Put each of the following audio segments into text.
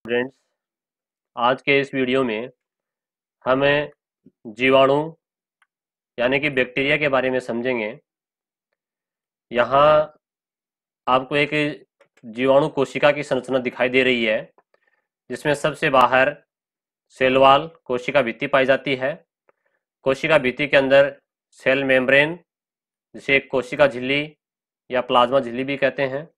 Students, आज के इस वीडियो में हमें जीवाणु यानी कि बैक्टीरिया के बारे में समझेंगे। यहाँ आपको एक जीवाणु कोशिका की संरचना दिखाई दे रही है, जिसमें सबसे बाहर सेल वॉल कोशिका भित्ति पाई जाती है। कोशिका भित्ति के अंदर सेल मेम्ब्रेन, जिसे कोशिका झिल्ली या प्लाज्मा झिल्ली भी कहते हैं,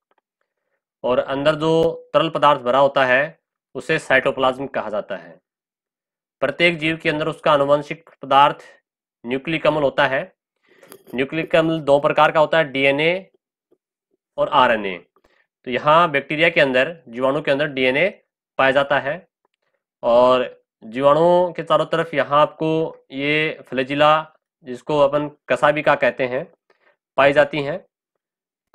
और अंदर जो तरल पदार्थ भरा होता है उसे साइटोप्लाज्म कहा जाता है। प्रत्येक जीव के अंदर उसका आनुवंशिक पदार्थ न्यूक्लिक अम्ल होता है। न्यूक्लिक अम्ल दो प्रकार का होता है, डीएनए और आरएनए। तो यहाँ बैक्टीरिया के अंदर, जीवाणु के अंदर डीएनए पाया जाता है, और जीवाणुओं के चारों तरफ यहाँ आपको ये फ्लैजिला, जिसको अपन कसाबिका कहते हैं, पाई जाती हैं।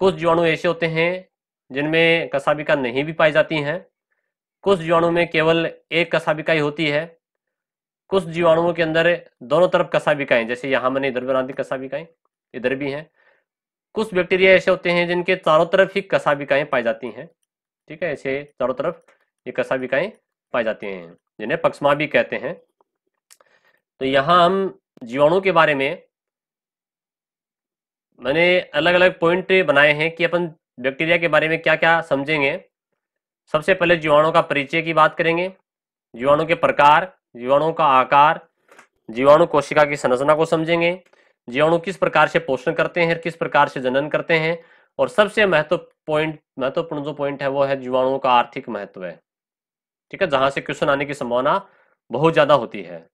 कुछ जीवाणु ऐसे होते हैं जिनमें कसाबिका नहीं भी पाई जाती हैं। कुछ जीवाणु में केवल एक कसाबिका ही होती है। कुछ जीवाणुओं के अंदर दोनों तरफ कसाबिकाएं, जैसे यहाँ मैंने इधर बना दी कसाबिकाएं, इधर भी हैं। कुछ बैक्टीरिया ऐसे होते हैं जिनके चारों तरफ ही कसाबिकाएं पाई जाती हैं। ठीक है, ऐसे चारों तरफ ये कसाबिकाएं पाई जाती हैं, जिन्हें पक्षमा भी कहते हैं। तो यहाँ हम जीवाणु के बारे में मैंने अलग अलग पॉइंट बनाए हैं कि अपन बैक्टीरिया के बारे में क्या क्या समझेंगे। सबसे पहले जीवाणु का परिचय की बात करेंगे, जीवाणु के प्रकार, जीवाणु का आकार, जीवाणु कोशिका की संरचना को समझेंगे, जीवाणु किस प्रकार से पोषण करते हैं, किस प्रकार से जनन करते हैं, और सबसे महत्वपूर्ण जो पॉइंट है वो है जीवाणुओं का आर्थिक महत्व है। ठीक है, जहां से क्वेश्चन आने की संभावना बहुत ज्यादा होती है,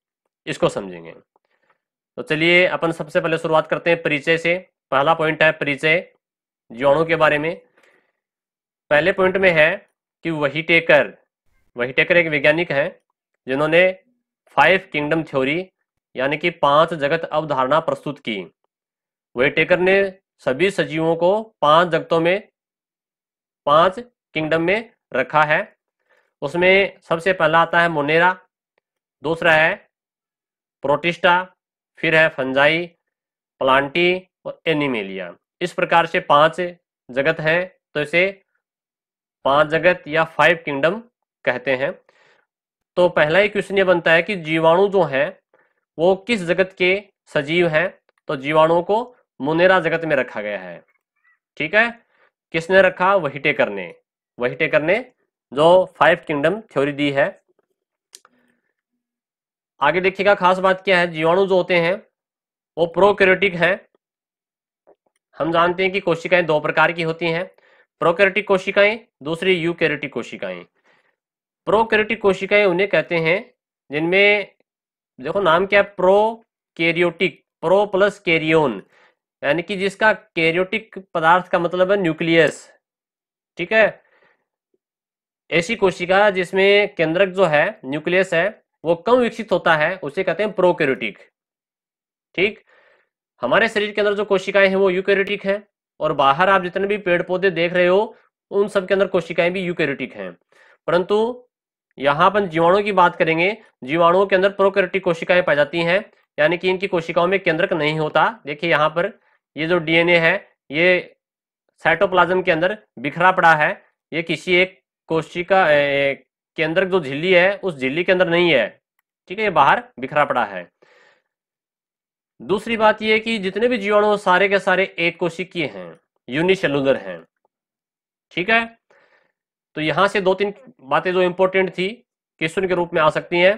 इसको समझेंगे। तो चलिए अपन सबसे पहले शुरुआत करते हैं परिचय से। पहला पॉइंट है परिचय जीवाणु के बारे में। पहले पॉइंट में है कि वहीटेकर एक वैज्ञानिक है जिन्होंने 5 किंगडम थ्योरी यानी कि 5 जगत अवधारणा प्रस्तुत की। वहीटेकर ने सभी सजीवों को 5 जगतों में, 5 किंगडम में रखा है। उसमें सबसे पहला आता है मोनेरा, दूसरा है प्रोटिस्टा, फिर है फंजाई, प्लांटी और एनिमेलिया। इस प्रकार से 5 जगत हैं, तो इसे 5 जगत या 5 किंगडम कहते हैं। तो पहला ही क्वेश्चन ये बनता है कि जीवाणु जो है वो किस जगत के सजीव हैं। तो जीवाणुओं को मोनेरा जगत में रखा गया है। ठीक है, किसने रखा? वहीटेकर ने जो 5 किंगडम थ्योरी दी है। आगे देखिएगा, खास बात क्या है, जीवाणु जो होते हैं वो प्रोकैरियोटिक हैं। हम जानते हैं कि कोशिकाएं 2 प्रकार की होती हैं, प्रोकैरियोटिक कोशिकाएं, दूसरी यूकैरियोटिक कोशिकाएं। प्रोकैरियोटिक कोशिकाएं उन्हें कहते हैं जिनमें, देखो नाम क्या है, प्रोकैरियोटिक, प्रो प्लस कैरियोन, यानी कि जिसका कैरियोटिक पदार्थ का मतलब है न्यूक्लियस। ठीक है, ऐसी कोशिका जिसमें केंद्रक जो है, न्यूक्लियस है, वो कम विकसित होता है, उसे कहते हैं प्रोकैरियोटिक। ठीक, हमारे शरीर के अंदर जो कोशिकाएं हैं वो यूकैरियोटिक हैं, और बाहर आप जितने भी पेड़ पौधे देख रहे हो उन सब के अंदर कोशिकाएं भी यूकैरियोटिक हैं। परंतु यहाँ अपन जीवाणुओं की बात करेंगे, जीवाणुओं के अंदर प्रोकैरियोटिक कोशिकाएं पाई जाती हैं, यानी कि इनकी कोशिकाओं में केंद्रक नहीं होता। देखिए यहाँ पर ये जो डीएनए है ये साइटोप्लाज्म के अंदर बिखरा पड़ा है, ये किसी एक कोशिका केंद्रक जो झिल्ली है उस झिल्ली के अंदर नहीं है। ठीक है, ये बाहर बिखरा पड़ा है। दूसरी बात यह है कि जितने भी जीवाणु सारे के सारे एक कोशिकीय हैं, यूनिसेलुलर हैं। ठीक है, तो यहां से 2-3 बातें जो इंपॉर्टेंट थी क्वेश्चन के रूप में आ सकती हैं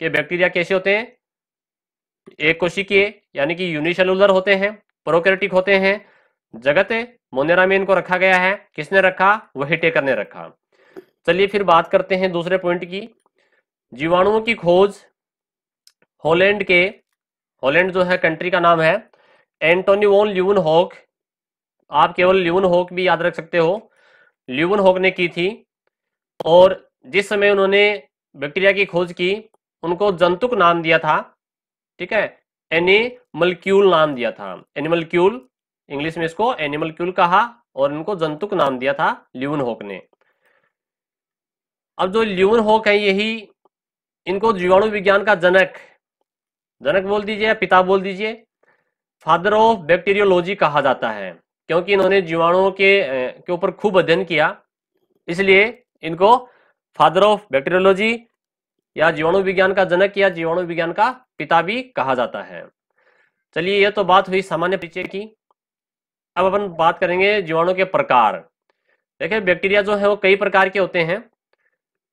कि बैक्टीरिया कैसे होते हैं, एक कोशिकीय यानी कि यूनिसेलुलर होते हैं, प्रोकैरियोटिक होते हैं, जगत मोनेरा में इनको रखा गया है। किसने रखा? वहीटेकर ने रखा। चलिए फिर बात करते हैं दूसरे पॉइंट की। जीवाणुओं की खोज हॉलैंड जो है कंट्री का नाम है, एंटोनी वॉन ल्यूवेनहॉक, आप केवल ल्यूवेनहॉक भी याद रख सकते हो, ल्यूवेनहॉक ने की थी। और जिस समय उन्होंने बैक्टीरिया की खोज की उनको जंतुक नाम दिया था। ठीक है, एनिमलक्यूल नाम दिया था, एनिमलक्यूल, इंग्लिश में इसको एनिमलक्यूल कहा, और इनको जंतुक नाम दिया था ल्यूवेनहॉक ने। अब जो ल्यूवेनहॉक है यही, इनको जीवाणु विज्ञान का जनक बोल दीजिए या पिता बोल दीजिए, फादर ऑफ बैक्टीरियोलॉजी कहा जाता है, क्योंकि इन्होंने जीवाणुओं के ऊपर खूब अध्ययन किया, इसलिए इनको फादर ऑफ बैक्टीरियोलॉजी या जीवाणु विज्ञान का जनक या जीवाणु विज्ञान का पिता भी कहा जाता है। चलिए, यह तो बात हुई सामान्य परिचय की। अब अपन बात करेंगे जीवाणु के प्रकार। देखिए, बैक्टीरिया जो है वो कई प्रकार के होते हैं,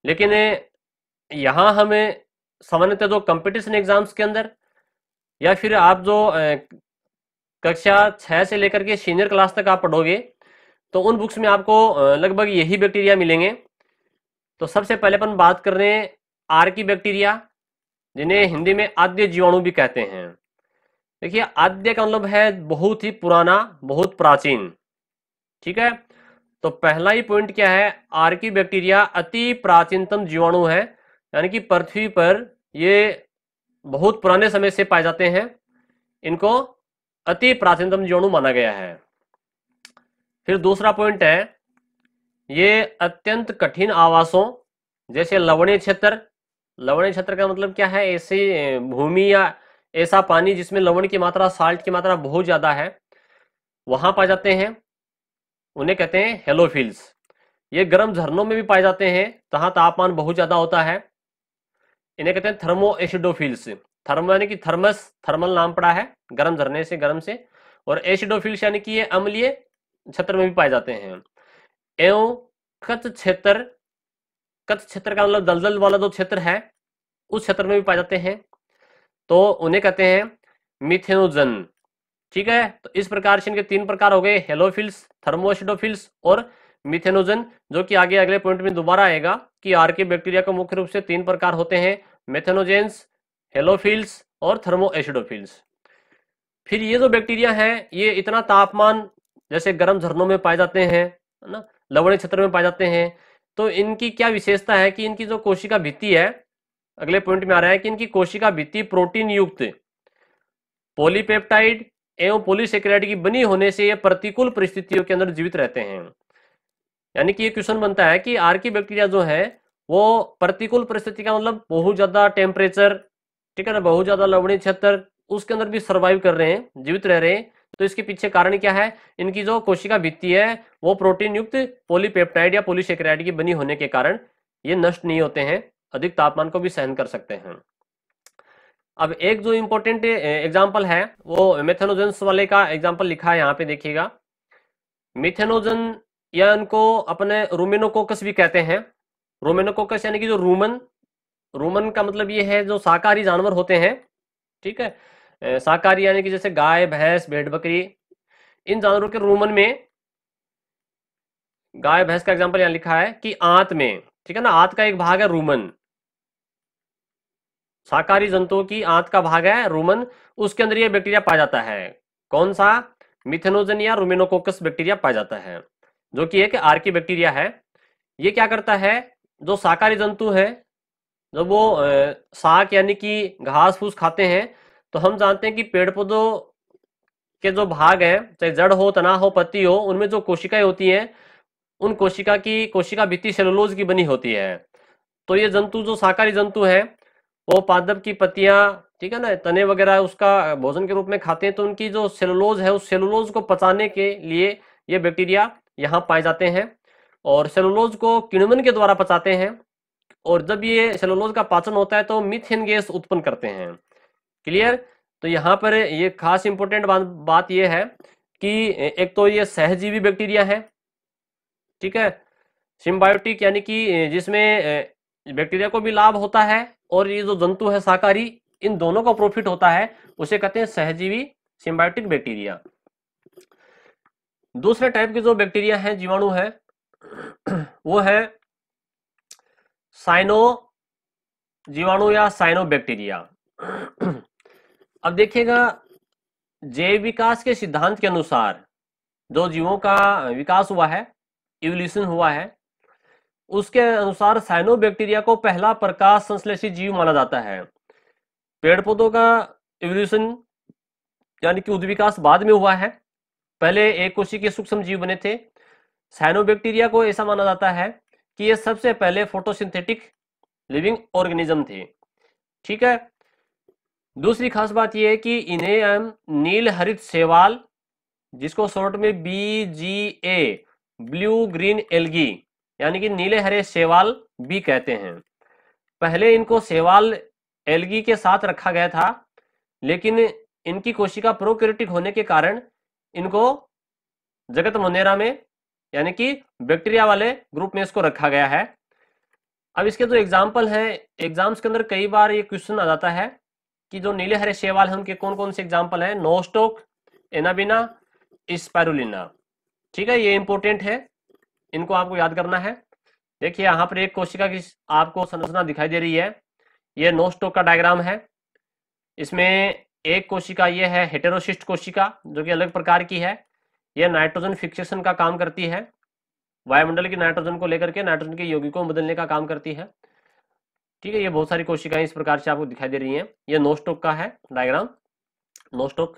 लेकिन यहाँ हमें सामान्यतः जो कंपटीशन एग्जाम्स के अंदर या फिर आप जो कक्षा 6 से लेकर के सीनियर क्लास तक आप पढ़ोगे तो उन बुक्स में आपको लगभग यही बैक्टीरिया मिलेंगे। तो सबसे पहले अपन बात कर रहे हैं आर्की बैक्टीरिया, जिन्हें हिंदी में आद्य जीवाणु भी कहते हैं। देखिए, आद्य का मतलब है बहुत ही पुराना, बहुत प्राचीन। ठीक है, तो पहला ही पॉइंट क्या है, आर्की बैक्टीरिया अति प्राचीनतम जीवाणु है, यानी कि पृथ्वी पर ये बहुत पुराने समय से पाए जाते हैं। इनको अति प्राचीनतम जीवाणु माना गया है। फिर दूसरा पॉइंट है, ये अत्यंत कठिन आवासों जैसे लवणीय क्षेत्र। लवणीय क्षेत्र का मतलब क्या है, ऐसी भूमि या ऐसा पानी जिसमें लवण की मात्रा, साल्ट की मात्रा बहुत ज्यादा है, वहां पाए जाते हैं, उन्हें कहते हैं हेलोफिल्स। ये गर्म झरनों में भी पाए जाते हैं जहां तापमान बहुत ज्यादा होता है, इन्हें कहते हैं थर्मो एसिडोफिल्स। थर्मो यानी कि थर्मस, थर्मल नाम पड़ा है गर्म झरने से, गर्म से, और एसिडोफिल्स यानी कि ये अम्लीय क्षेत्र में भी पाए जाते हैं। एवं कच्छ क्षेत्र, कच्छ क्षेत्र का मतलब दलदल वाला जो क्षेत्र है उस क्षेत्र में भी पाए जाते हैं, तो उन्हें कहते हैं मिथेनोजन। ठीक है, तो इस प्रकार से इनके 3 प्रकार हो गए, हेलोफिल्स, थर्मोएसिडोफिल्स और मिथेनोजन, जो कि आगे अगले पॉइंट में दोबारा आएगा कि आर्की बैक्टीरिया को मुख्य रूप से 3 प्रकार होते हैं, मेथेनोजेंस, हेलोफिल्स और थर्मोएसिडोफिल्स। फिर ये जो बैक्टीरिया है ये इतना तापमान जैसे गर्म झरनों में पाए जाते हैं, है ना, लवणीय क्षेत्र में पाए जाते हैं, तो इनकी क्या विशेषता है कि इनकी जो कोशिका भित्ति है, अगले पॉइंट में आ रहा है कि इनकी कोशिका भित्ति प्रोटीन युक्त पॉलीपेप्टाइड एवं पॉलीसेकेराइड की बनी होने से ये प्रतिकूल परिस्थितियों के अंदर जीवित रहते हैं। यानी कि ये क्वेश्चन बनता है कि आर्की बैक्टीरिया जो है वो प्रतिकूल परिस्थिति का मतलब बहुत ज्यादा टेम्परेचर, ठीक है ना, बहुत ज्यादा लवणीय क्षेत्र, उसके अंदर भी सर्वाइव कर रहे हैं, जीवित रह रहे हैं। तो इसके पीछे कारण क्या है, इनकी जो कोशिका भित्ति है वो प्रोटीन युक्त पॉलीपेप्टाइड या पॉलीसेकेराइड की बनी होने के कारण ये नष्ट नहीं होते हैं, अधिक तापमान को भी सहन कर सकते हैं। अब एक जो इंपॉर्टेंट एग्जाम्पल है वो मेथेनोजेंस वाले का एग्जाम्पल लिखा है यहाँ पे, देखिएगा। मिथेनोजन या इनको अपने रूमेनोकोकस भी कहते हैं। रूमेनोकोकस यानी कि जो रूमन, रूमन का मतलब ये है जो शाकाहारी जानवर होते हैं, ठीक है, शाकाहारी यानी कि जैसे गाय, भैंस, भेड़, बकरी, इन जानवरों के रूमन में, गाय भैंस का एग्जाम्पल यहाँ लिखा है कि आंत में, ठीक है ना, आंत का एक भाग है रूमन, शाकाहारी जंतुओं की आंत का भाग है रूमन, उसके अंदर ये बैक्टीरिया पाया जाता है। कौन सा, मिथेनोजन या रूमेनोकोकस बैक्टीरिया पाया जाता है, जो कि एक आर्की बैक्टीरिया है। ये क्या करता है, जो शाकाहारी जंतु है जब वो शाक यानी कि घास फूस खाते हैं, तो हम जानते हैं कि पेड़ पौधों के जो भाग हैं, चाहे जड़ हो, तना हो, पत्ती हो, उनमें जो कोशिकाएं होती हैं, उन कोशिका की कोशिका भित्ति सेलुलोज की बनी होती है। तो ये जंतु जो शाकाहारी जंतु है वो पादप की पत्तियां, ठीक है ना, तने वगैरह उसका भोजन के रूप में खाते हैं, तो उनकी जो सेलुलोज है उस सेलुलोज को पचाने के लिए ये बैक्टीरिया यहाँ पाए जाते हैं और सेलुलोज को किण्वन के द्वारा पचाते हैं, और जब ये सेलुलोज का पाचन होता है तो मीथेन गैस उत्पन्न करते हैं। क्लियर। तो यहाँ पर ये खास इंपोर्टेंट बात ये है कि एक तो ये सहजीवी बैक्टीरिया है, ठीक है, सिम्बायोटिक, यानी कि जिसमें बैक्टीरिया को भी लाभ होता है और ये जो जंतु है शाकाहारी, इन दोनों को प्रॉफिट होता है, उसे कहते हैं सहजीवी सिम्बायोटिक बैक्टीरिया। दूसरे टाइप के जो बैक्टीरिया है, जीवाणु है, वो है साइनो जीवाणु या साइनो बैक्टीरिया। अब देखिएगा, जैव विकास के सिद्धांत के अनुसार जो जीवों का विकास हुआ है, इवोल्यूशन हुआ है, उसके अनुसार साइनो बैक्टीरिया को पहला प्रकाश संश्लेषित जीव माना जाता है। पेड़ पौधों का इवोल्यूशन यानी कि उद्विकास बाद में हुआ है, पहले एक कोशिकीय सूक्ष्म जीव बने थे। साइनो बैक्टीरिया को ऐसा माना जाता है कि ये सबसे पहले फोटोसिंथेटिक लिविंग ऑर्गेनिज्म थे, ठीक है। दूसरी खास बात यह है कि इन्हें हम नील हरित शैवाल, जिसको शॉर्ट में BGA, ब्लू ग्रीन एल्गी, यानी कि नीले हरे शैवाल भी कहते हैं। पहले इनको शैवाल एल्गी के साथ रखा गया था, लेकिन इनकी कोशिका प्रोकैरियोटिक होने के कारण इनको जगत मोनेरा में यानी कि बैक्टीरिया वाले ग्रुप में इसको रखा गया है। अब इसके जो एग्जाम्पल हैं, एग्जाम्स के अंदर कई बार ये क्वेश्चन आ जाता है कि जो नीले हरे शैवाल हैं उनके कौन कौन से एग्जाम्पल हैं। Nostoc, Anabaena, spirulina. ठीक है, ये इंपॉर्टेंट है, इनको आपको याद करना है। देखिए यहाँ पर एक कोशिका की आपको संरचना दिखाई दे रही है, ये नोस्टोक का डायग्राम है। इसमें एक कोशिका ये है हेटेरोसिस्ट कोशिका, जो कि अलग प्रकार की है। यह नाइट्रोजन फिक्सेशन का काम करती है, वायुमंडल की नाइट्रोजन को लेकर के नाइट्रोजन के यौगिकों को बदलने का काम करती है। ठीक है, ये बहुत सारी कोशिकाएं इस प्रकार से आपको दिखाई दे रही हैं। ये नोस्टोक का है डायग्राम, नोस्टोक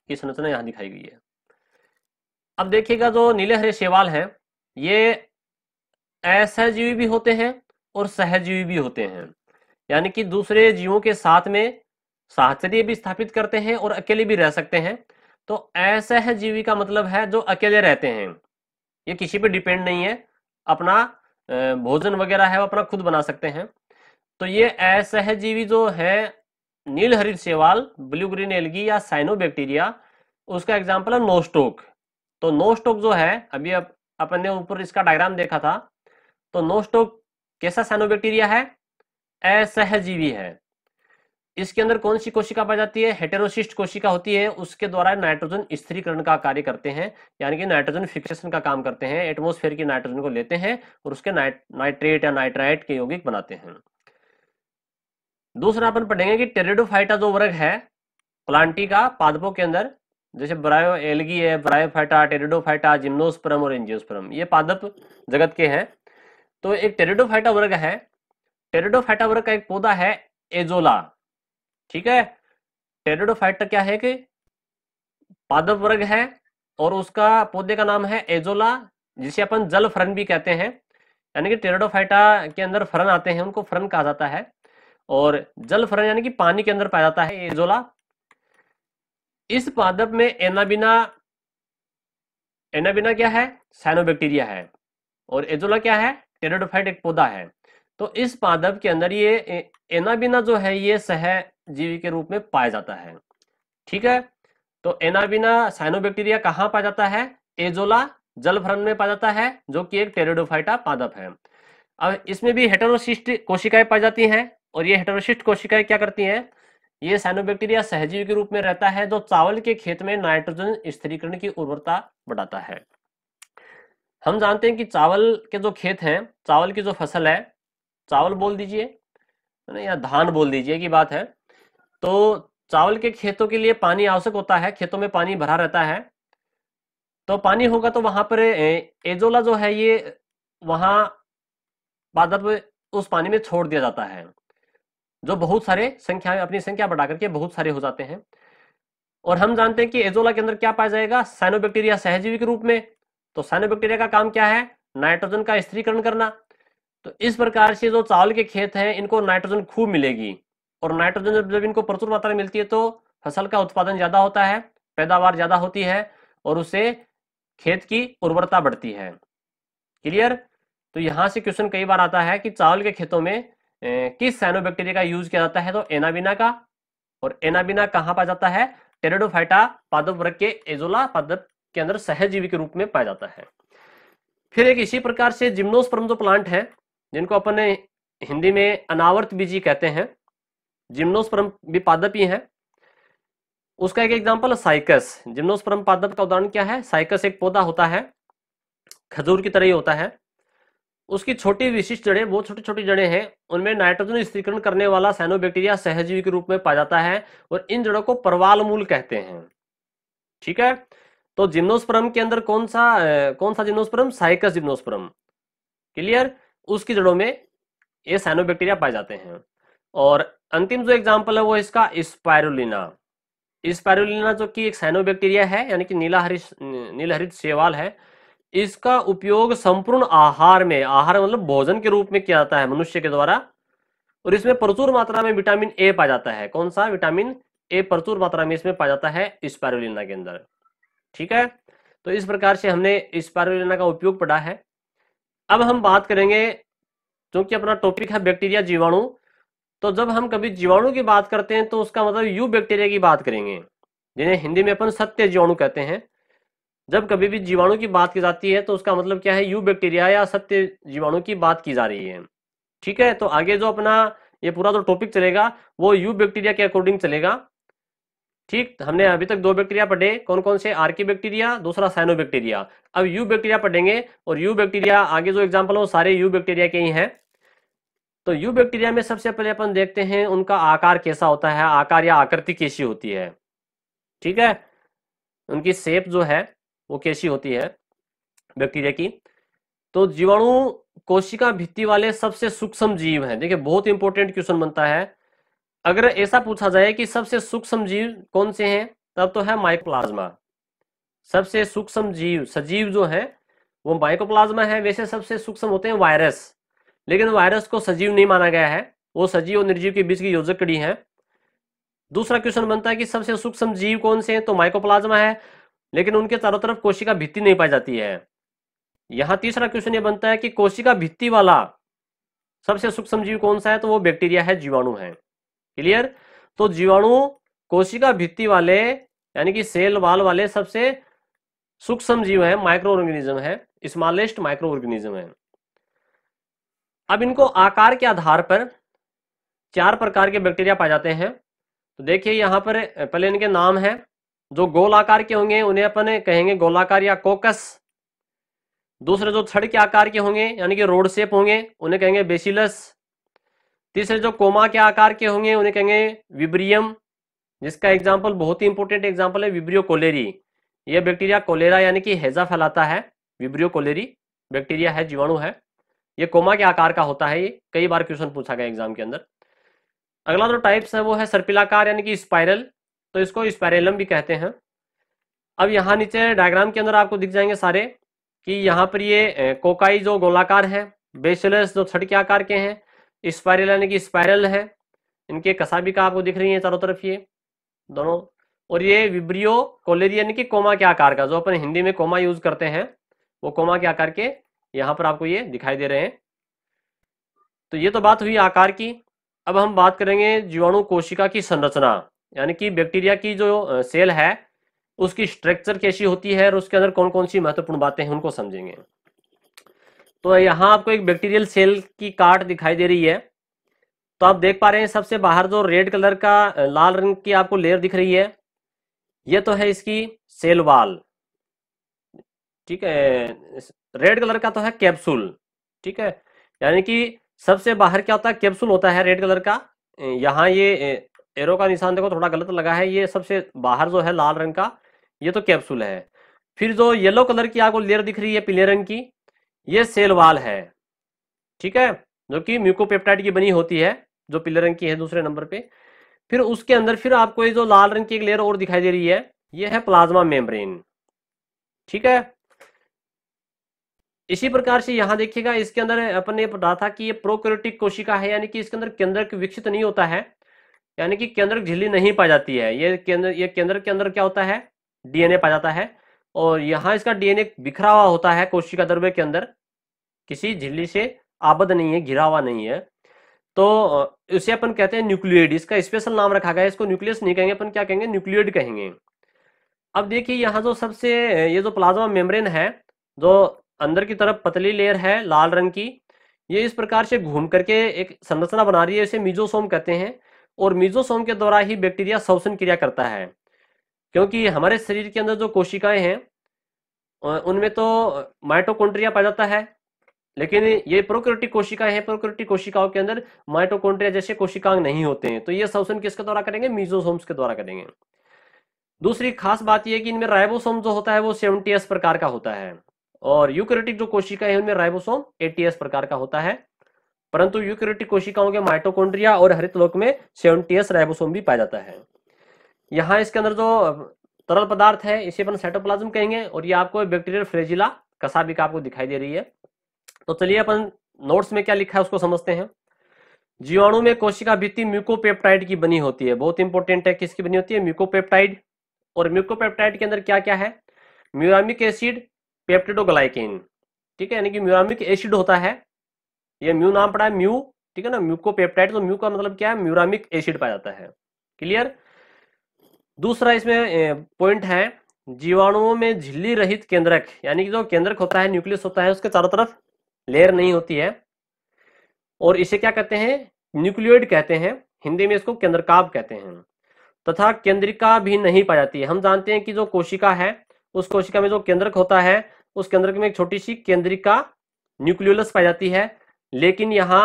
की संरचना यहाँ दिखाई गई है। अब देखिएगा जो नीले हरे शैवाल हैं ये असहजीवी भी होते हैं और सहजीवी भी होते हैं, यानी कि दूसरे जीवों के साथ में साहचर्य भी स्थापित करते हैं और अकेले भी रह सकते हैं। तो असहजीवी का मतलब है जो अकेले रहते हैं, ये किसी पे डिपेंड नहीं है, अपना भोजन वगैरह है वो अपना खुद बना सकते हैं। तो ये असहजीवी जो है नील हरित शैवाल, ब्लू ग्रीन एल्गी या साइनोबैक्टीरिया, उसका एग्जांपल है नोस्टोक। तो नोस्टोक जो है, अभी अपन ने ऊपर इसका डायग्राम देखा था, तो नोस्टोक कैसा साइनोबैक्टीरिया है, असहजीवी है। इसके अंदर कौन सी कोशिका पाई जाती है, हेटेरोसिस्ट कोशिका होती है, उसके द्वारा नाइट्रोजन स्थिरीकरण का कार्य करते हैं, यानी कि नाइट्रोजन फिक्सेशन का काम करते हैं। एटमॉस्फेयर की नाइट्रोजन को लेते हैं और उसके नाइट्रेट या नाइट्राइट के यौगिक बनाते हैं। दूसरा अपन पढ़ेंगे कि टेरिडोफाइटा जो वर्ग है प्लांटी का पादपों के अंदर, जैसे ब्रायो एल्गी है, ब्रायोफाइटा, टेरिडोफाइटा, जिम्नोस्पर्म और एंजियोस्पर्म, ये पादप जगत के हैं। तो एक टेरिडोफाइटा वर्ग है, टेरिडोफाइटा वर्ग का एक पौधा है एजोला। ठीक है, टेरिडोफाइटा क्या है कि पादप वर्ग है और उसका पौधे का नाम है एजोला, जिसे अपन जल फरन भी कहते हैं। यानी कि टेरिडोफाइटा के अंदर फरन आते हैं, उनको फरन कहा जाता है, और जल फरन यानी कि पानी के अंदर पाया जाता है एजोला। इस पादप में एनाबिना, एनाबिना क्या है, साइनोबैक्टीरिया है, और एजोला क्या है, टेरिडोफाइट एक पौधा है। तो इस पादप के अंदर ये एनाबिना जो है ये सहजीवी के रूप में पाया जाता है। ठीक है, तो एनाबिना साइनोबैक्टीरिया कहाँ पाया जाता है, एजोला जल फरन में पाया जाता है, जो कि एक टेरिडोफाइटा पादप है। अब इसमें भी हेटेरोसिस्ट कोशिकाएं पाई जाती हैं, और ये हेटेरोसिस्ट कोशिकाएं क्या करती हैं, ये साइनोबैक्टीरिया सहजीवी के रूप में रहता है, जो चावल के खेत में नाइट्रोजन स्थिरीकरण की उर्वरता बढ़ाता है। हम जानते हैं कि चावल के जो खेत हैं, चावल की जो फसल है, चावल बोल दीजिए या धान बोल दीजिए की बात है, तो चावल के खेतों के लिए पानी आवश्यक होता है, खेतों में पानी भरा रहता है। तो पानी होगा तो वहां पर एजोला जो है ये वहां पादप उस पानी में छोड़ दिया जाता है, जो बहुत सारे संख्या में अपनी संख्या बढ़ा करके बहुत सारे हो जाते हैं। और हम जानते हैं कि एजोला के अंदर क्या पाया जाएगा, साइनोबैक्टीरिया सहजीवी के रूप में। तो साइनोबैक्टीरिया का काम क्या है, नाइट्रोजन का स्थिरीकरण करना। तो इस प्रकार से जो चावल के खेत हैं इनको नाइट्रोजन खूब मिलेगी, और नाइट्रोजन जब इनको प्रचुर मात्रा में मिलती है तो फसल का उत्पादन ज्यादा होता है, पैदावार ज्यादा होती है, और उससे खेत की उर्वरता बढ़ती है। क्लियर। तो यहां से क्वेश्चन कई बार आता है कि चावल के खेतों में किस साइनोबैक्टीरिया का यूज किया जाता है, तो एनाबिना का। और एनाबिना कहाँ पाया जाता है, टेरिडोफाइटा पादप वर्ग के एजोला पादप के अंदर सहजीवी के रूप में पाया जाता है। फिर एक इसी प्रकार से जिम्नोस्पर्म जो प्लांट है, जिनको अपन हिंदी में अनावर्त बीजी कहते हैं, जिम्नोस्पर्म भी पादप ही है। उसका एक एग्जांपल साइकस, जिम्नोस्पर्म पादप का उदाहरण क्या है, साइकस एक पौधा होता है, खजूर की तरह ही होता है। उसकी छोटी विशिष्ट जड़ें, बहुत छोटी छोटी जड़ें हैं, उनमें नाइट्रोजन स्थिरीकरण करने वाला साइनोबैक्टीरिया सहजीवी के रूप में पाया जाता है, और इन जड़ों को परवाल मूल कहते हैं। ठीक है, तो जिम्नोस्पर्म के अंदर कौन सा जिम्नोस्पर्म, साइकस जिम्नोस्पर्म। क्लियर। उसकी जड़ों में ये साइनोबैक्टीरिया पाए जाते हैं। और अंतिम जो एग्जांपल है वो इसका स्पाइरुलिना। स्पाइरुलिना जो कि एक साइनोबैक्टीरिया है, यानी कि नीलहरित शैवाल है। इसका उपयोग संपूर्ण आहार में, आहार मतलब भोजन के रूप में किया जाता है मनुष्य के द्वारा, और इसमें प्रचुर मात्रा में विटामिन ए पाया जाता है। कौन सा, विटामिन ए प्रचुर मात्रा में इसमें पाया जाता है स्पाइरुलिना के अंदर। ठीक है, तो इस प्रकार से हमने स्पाइरुलिना का उपयोग पढ़ा है। अब हम बात करेंगे, क्योंकि अपना टॉपिक है बैक्टीरिया जीवाणु, तो जब हम कभी जीवाणु की बात करते हैं तो उसका मतलब यू बैक्टीरिया की बात करेंगे, जिन्हें हिंदी में अपन सत्य जीवाणु कहते हैं। जब कभी भी जीवाणु की बात की जाती है तो उसका मतलब क्या है, यू बैक्टीरिया या सत्य जीवाणु की बात की जा रही है। ठीक है, तो आगे जो अपना ये पूरा जो टॉपिक चलेगा वो यू बैक्टीरिया के अकॉर्डिंग चलेगा। ठीक, हमने अभी तक दो बैक्टीरिया पढ़े, कौन कौन से, आर्की बैक्टीरिया, दूसरा साइनो बैक्टीरिया। अब यू बैक्टीरिया पढ़ेंगे, और यू बैक्टीरिया आगे जो एग्जाम्पल है वो सारे यू बैक्टीरिया के ही हैं। तो यू बैक्टीरिया में सबसे पहले अपन देखते हैं उनका आकार कैसा होता है, आकार या आकृति कैसी होती है। ठीक है, उनकी शेप जो है वो कैसी होती है बैक्टीरिया की। तो जीवाणु कोशिका भित्ति वाले सबसे सूक्ष्म जीव हैं। देखिए बहुत इंपॉर्टेंट क्वेश्चन बनता है, अगर ऐसा पूछा जाए कि सबसे सूक्ष्म जीव कौन से हैं, तब तो है माइकोप्लाज्मा। सबसे सूक्ष्म जीव सजीव जो है वो माइकोप्लाज्मा है। वैसे सबसे सूक्ष्म होते हैं वायरस, लेकिन वायरस को सजीव नहीं माना गया है, वो सजीव और निर्जीव के बीच की योजक कड़ी है। दूसरा क्वेश्चन बनता है कि सबसे सूक्ष्म जीव कौन से हैं, तो माइकोप्लाज्मा है, लेकिन उनके चारों तरफ कोशिका भित्ति नहीं पाई जाती है। यहां तीसरा क्वेश्चन ये बनता है कि कोशिका भित्ति वाला सबसे सूक्ष्म जीव कौन सा है, तो वो बैक्टीरिया है, जीवाणु है। क्लियर, तो जीवाणु कोशिका भित्ति वाले यानी कि सेल वाल वाले सबसे सूक्ष्म जीव है, माइक्रो ऑर्गेनिज्म है, स्मॉलेस्ट माइक्रो ऑर्गेनिज्म है। अब इनको आकार के आधार पर चार प्रकार के बैक्टीरिया पाए जाते हैं। तो देखिए यहाँ पर पहले इनके नाम है, जो गोल आकार के होंगे उन्हें अपन कहेंगे गोलाकार या कोकस। दूसरे जो छड़ के आकार के होंगे यानी कि रोड शेप होंगे उन्हें कहेंगे बेसिलस। तीसरे जो कोमा के आकार के होंगे उन्हें कहेंगे विब्रियम, जिसका एग्जाम्पल बहुत ही इंपॉर्टेंट एग्जाम्पल है विब्रियो कोलेरी। यह बैक्टीरिया कोलेरा यानी कि हैजा फैलाता है, विब्रियो कोलेरी बैक्टीरिया है, जीवाणु है। ये कोमा के आकार का होता है, ये कई बार क्वेश्चन पूछा गया एग्जाम के अंदर। अगला जो टाइप्स है वो है सर्पिलाकार यानी कि स्पाइरल, तो इसको स्पाइरेलम भी कहते हैं। अब यहाँ नीचे डायग्राम के अंदर आपको दिख जाएंगे सारे कि यहाँ पर ये कोकाई जो गोलाकार है, बेसिलस जो छड़ के आकार के हैं, स्पाइरल यानी कि स्पाइरल है, इनके कसाबिका आपको दिख रही है चारों तरफ ये दोनों, और ये विब्रियो कोलेरी यानी कि कोमा के आकार का, जो अपन हिंदी में कोमा यूज करते हैं वो कोमा के आकार के यहाँ पर आपको ये दिखाई दे रहे हैं। तो ये तो बात हुई आकार की। अब हम बात करेंगे जीवाणु कोशिका की संरचना, यानी कि बैक्टीरिया की जो सेल है उसकी स्ट्रक्चर कैसी होती है और उसके अंदर कौन कौन सी महत्वपूर्ण बातें हैं उनको समझेंगे। तो यहाँ आपको एक बैक्टीरियल सेल की कार्ड दिखाई दे रही है। तो आप देख पा रहे हैं सबसे बाहर जो रेड कलर का लाल रंग की आपको लेयर दिख रही है, ये तो है इसकी सेल वाल। ठीक है, रेड कलर का तो है कैप्सूल। ठीक है, यानी कि सबसे बाहर क्या होता है, कैप्सूल होता है रेड कलर का। यहाँ ये एरो का निशान देखो थोड़ा गलत लगा है, ये सबसे बाहर जो है लाल रंग का ये तो कैप्सूल है। फिर जो येलो कलर की आपको लेयर दिख रही है पीले रंग की, ये सेल वाल है। ठीक है, जो कि म्यूकोपेप्टाइड की बनी होती है, जो पीले रंग की है दूसरे नंबर पे। फिर उसके अंदर फिर आपको ये जो लाल रंग की एक लेयर और दिखाई दे रही है, ये है प्लाज्मा मेम्ब्रेन। ठीक है, इसी प्रकार से यहाँ देखिएगा इसके अंदर अपन ने पढ़ा था कि ये प्रोकैरियोटिक कोशिका है, यानी कि इसके अंदर केंद्रक विकसित नहीं होता है, यानी कि केंद्रक झिल्ली नहीं पाई जाती है। ये केंद्र के अंदर क्या होता है, डीएनए पाया जाता है, और यहाँ इसका डीएनए बिखरा हुआ होता है कोशिका द्रव्य के अंदर, किसी झिल्ली से आबद्ध नहीं है, घिरा हुआ नहीं है। तो इसे अपन कहते हैं न्यूक्लियोइड, इसका स्पेशल नाम रखा गया है, इसको न्यूक्लियस नहीं कहेंगे अपन, क्या कहेंगे, न्यूक्लियोइड कहेंगे। अब देखिए यहाँ जो सबसे ये जो प्लाज्मा मेम्ब्रेन है, जो अंदर की तरफ पतली लेयर है लाल रंग की, ये इस प्रकार से घूम करके एक संरचना बना रही है, इसे मीजोसोम कहते हैं। और मीजोसोम के द्वारा ही बैक्टीरिया श्वसन क्रिया करता है, क्योंकि हमारे शरीर के अंदर जो कोशिकाएं हैं उनमें तो माइटोकॉन्ड्रिया पाया जाता है, लेकिन ये प्रोकैरियोटिक कोशिकाएं हैं, प्रोकैरियोटिक कोशिकाओं के अंदर माइटोकॉन्ड्रिया जैसे कोशिकांग नहीं होते हैं। तो ये श्वसन किसके द्वारा करेंगे, मीजोसोम्स के द्वारा करेंगे। दूसरी खास बात यह कि इनमें राइबोसोम जो होता है वो 70S प्रकार का होता है, और यूकैरियोटिक जो कोशिका है उनमें राइबोसोम 80S प्रकार का होता है। परंतु यूकैरियोटिक कोशिकाओं के माइटोकॉन्ड्रिया और हरितलोक में 70S राइबोसोम भी पाया जाता है। यहाँ इसके अंदर जो तरल पदार्थ है इसे अपन साइटोप्लाज्म कहेंगे, और ये आपको बैक्टीरियल फ्लैजिला कसाबिका आपको दिखाई दे रही है। तो चलिए अपन नोट्स में क्या लिखा है उसको समझते हैं। जीवाणु में कोशिका भित्ति म्यूकोपेप्टाइड की बनी होती है, बहुत इंपॉर्टेंट है, किसकी बनी होती है, म्यूकोपेप्टाइड। और म्यूकोपेप्टाइड के अंदर क्या क्या है, म्यूरामिक एसिड, पेप्टिडोग्लाइकेन। ठीक है, यानी कि म्यूरामिक एसिड होता है, ये म्यू नाम पड़ा है म्यू, ठीक है ना, म्यूकोपेप्टाइड, तो म्यू का मतलब क्या है, म्यूरामिक एसिड पाया जाता है। क्लियर। दूसरा इसमें पॉइंट है, जीवाणुओं में झिल्ली रहित केंद्रक, यानी कि जो केंद्रक होता है, न्यूक्लियस होता है, उसके चारों तरफ लेयर नहीं होती है, और इसे क्या कहते हैं, न्यूक्लियोइड कहते हैं, हिंदी में इसको केंद्रकाभ कहते हैं, तथा केंद्रिका भी नहीं पाई जाती है। हम जानते हैं कि जो कोशिका है, उस कोशिका में जो केंद्रक होता है, उस केंद्रक में एक छोटी सी केंद्रिका न्यूक्लियोलस पाई जाती है, लेकिन यहाँ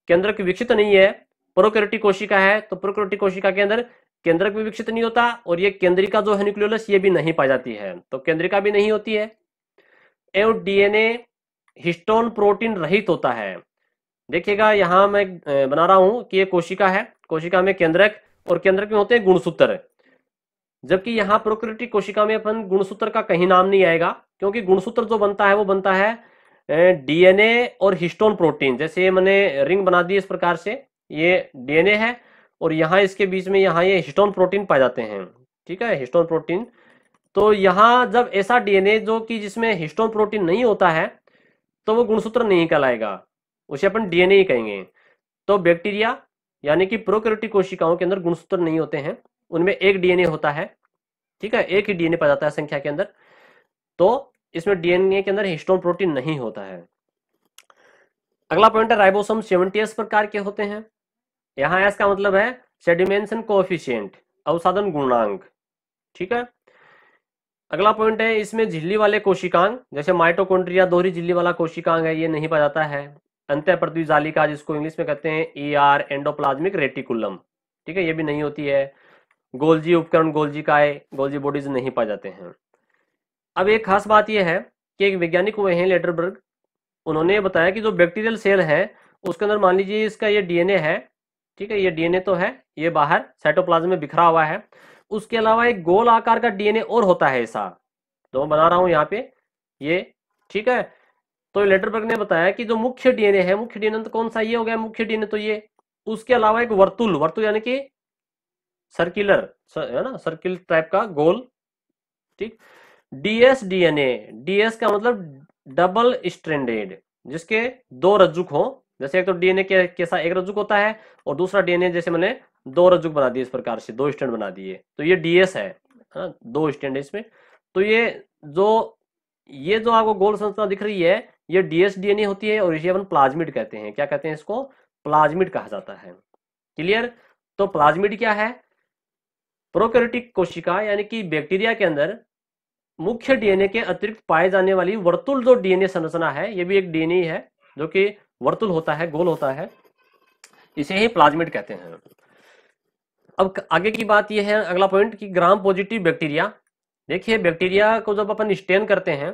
केंद्रक विकसित नहीं है। प्रोकैरियोटिक कोशिका है, तो प्रोकैरियोटिक कोशिका के अंदर केंद्रक भी विकसित नहीं होता, और ये केंद्रिका जो है न्यूक्लियोलस, ये भी नहीं पाई जाती है, तो केंद्रिका भी नहीं होती है। एवं डीएनए हिस्टोन प्रोटीन रहित होता है। देखिएगा यहाँ मैं बना रहा हूं कि ये कोशिका है, कोशिका में केंद्रक, और केंद्रक में होते हैं गुणसूत्र, जबकि यहाँ प्रोकैरियोटिक कोशिका में अपन गुणसूत्र का कहीं नाम नहीं आएगा, क्योंकि गुणसूत्र जो बनता है वो बनता है डीएनए और हिस्टोन प्रोटीन। जैसे ये मैंने रिंग बना दी इस प्रकार से, ये डीएनए है, और यहाँ इसके बीच में यहाँ ये हिस्टोन प्रोटीन पाए जाते हैं, ठीक है, हिस्टोन प्रोटीन। तो यहाँ जब ऐसा डीएनए जो कि जिसमें हिस्टोन प्रोटीन नहीं होता है, तो वो गुणसूत्र नहीं कहलाएगा, उसे अपन डीएनए ही कहेंगे। तो बैक्टीरिया यानी कि प्रोकैरियोटिक कोशिकाओं के अंदर गुणसूत्र नहीं होते हैं, उनमें एक डीएनए होता है, ठीक है, एक ही डीएनए पाया जाता है संख्या के अंदर, तो इसमें डीएनए के अंदर हिस्टोन प्रोटीन नहीं होता है। अगला पॉइंट है, राइबोसोम 70s प्रकार के होते हैं। यहाँ एस का मतलब है सेडिमेंशन कोएफिशिएंट, अवसादन गुणांक, ठीक है। अगला पॉइंट है, इसमें झिल्ली वाले कोशिकांग, जैसे माइटोकॉन्ड्रिया दोहरी झिल्ली वाला कोशिकांग है, ये नहीं पाया जाता है। अंतःपृथ्वी जालिका, जिसको इंग्लिश में कहते हैं ईआर, एंडोप्लाज्मिक रेटिकुलम, ठीक है, ये भी नहीं होती है। गोल्जी उपकरण, गोल्जी काय, गोल्जी बॉडीज नहीं पाए जाते हैं। अब एक खास बात यह है कि एक वैज्ञानिक हुए हैं लेडरबर्ग, उन्होंने बताया कि जो बैक्टीरियल सेल है उसके अंदर मान लीजिए इसका ये डीएनए है, ठीक है, ये डीएनए तो है, ये बाहर साइटोप्लाज्म में बिखरा हुआ है, उसके अलावा एक गोल आकार का डीएनए और होता है ऐसा, तो मैं बना रहा हूं यहाँ पे ये, ठीक है। तो लेडरबर्ग ने बताया कि जो मुख्य डीएनए है, मुख्य डीएनए तो कौन सा, ये हो गया मुख्य डीएनए, तो ये, उसके अलावा एक वर्तुल, वर्तुल यानी कि सर्कुलर है ना, सर्किल टाइप का गोल, ठीक। डीएस डीएनए, डीएस का मतलब डबल स्ट्रैंडेड, जिसके दो रज्जुक हो, जैसे एक तो डीएनए के साथ एक रज्जुक होता है, और दूसरा डीएनए जैसे मैंने दो रज्जुक बना दिए इस प्रकार से, दो स्टैंड बना दिए, तो ये डीएस है, दो स्टैंड है इसमें। तो ये जो आपको गोल संरचना दिख रही है, ये डीएस डीएनए होती है, और इसे अपन प्लाज्मिड कहते हैं। क्या कहते हैं इसको, प्लाज्मिड कहा जाता है। क्लियर। तो प्लाज्मिड क्या है, प्रोकैरियोटिक कोशिका यानी कि बैक्टीरिया के अंदर मुख्य डीएनए के अतिरिक्त पाए जाने वाली वर्तुल जो डीएनए संरचना है, ये भी एक डीएनए है जो कि वर्तुल होता है, गोल होता है, इसे ही प्लाज्मिड कहते हैं। अब आगे की बात यह है, अगला पॉइंट कि ग्राम पॉजिटिव बैक्टीरिया। देखिए बैक्टीरिया को जब अपन स्टेन करते हैं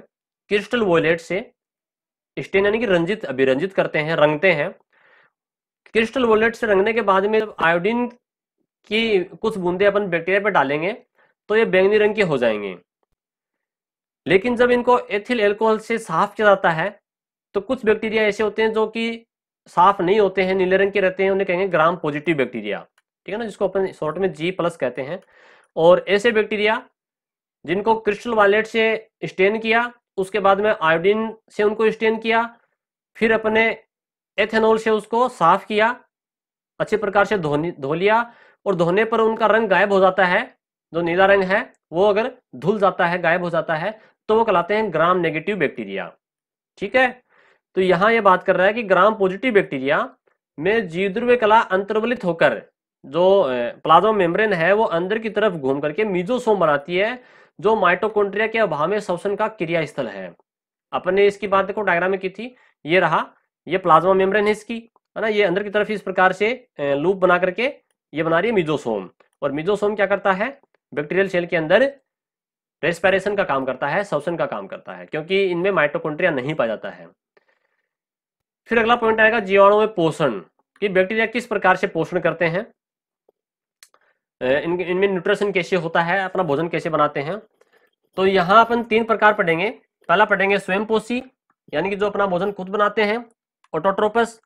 क्रिस्टल वॉयलेट से, स्टेन यानी कि रंजित, अभिरंजित करते हैं, रंगते हैं, क्रिस्टल वॉयलेट से रंगने के बाद में जब आयोडीन की कुछ बूंदे अपन बैक्टीरिया पर डालेंगे तो ये बैंगनी रंग के हो जाएंगे। लेकिन जब इनको एथिल अल्कोहल से साफ किया जाता है तो कुछ बैक्टीरिया ऐसे होते हैं जो कि साफ नहीं होते हैं, नीले रंग के रहते हैं, उन्हें कहेंगे ग्राम पॉजिटिव बैक्टीरिया, ठीक है ना, जिसको अपन शॉर्ट में G+ कहते हैं। और ऐसे बैक्टीरिया जिनको क्रिस्टल वॉयलेट से स्टेन किया, उसके बाद में आयोडीन से उनको स्टेन किया, फिर अपने एथेनॉल से उसको साफ किया, अच्छे प्रकार से धो लिया, और धोने पर उनका रंग गायब हो जाता है, जो नीला रंग है वो अगर धुल जाता है, गायब हो जाता है, तो वो कहलाते हैं ग्राम नेगेटिव बैक्टीरिया, ठीक है। तो यहां ये बात कर रहा है कि ग्राम पॉजिटिव बैक्टीरिया में जीवध्रुवीय कला अंतर्वलित होकर जो प्लाज्मा मेम्ब्रेन है वो अंदर की तरफ घूम करके मीजोसोम बनाती है, जो माइटोकॉन्ड्रिया के अभाव में श्वसन का क्रिया स्थल है। अपन ने इसकी बात देखो डायग्राम में की थी, ये रहा, ये प्लाज्मा मेम्ब्रेन है इसकी, है ना, ये अंदर की तरफ इस प्रकार से लूप बना करके ये बना रही है मीजोसोम। और मीजोसोम क्या करता है, बैक्टीरियल सेल के अंदर रेस्पिरेशन का काम करता है, श्वसन का काम करता है, क्योंकि इनमें माइटोकॉन्ड्रिया नहीं पाया जाता है। फिर अगला पॉइंट आएगा जीवाणु में पोषण, कि बैक्टीरिया किस प्रकार से पोषण करते हैं, इनमें न्यूट्रिशन कैसे होता है, अपना भोजन कैसे बनाते हैं। तो यहाँ अपन 3 प्रकार पढ़ेंगे। पहला पढ़ेंगे स्वयं पोषी, यानी कि जो अपना भोजन खुद बनाते हैं, ऑटोट्रोपस।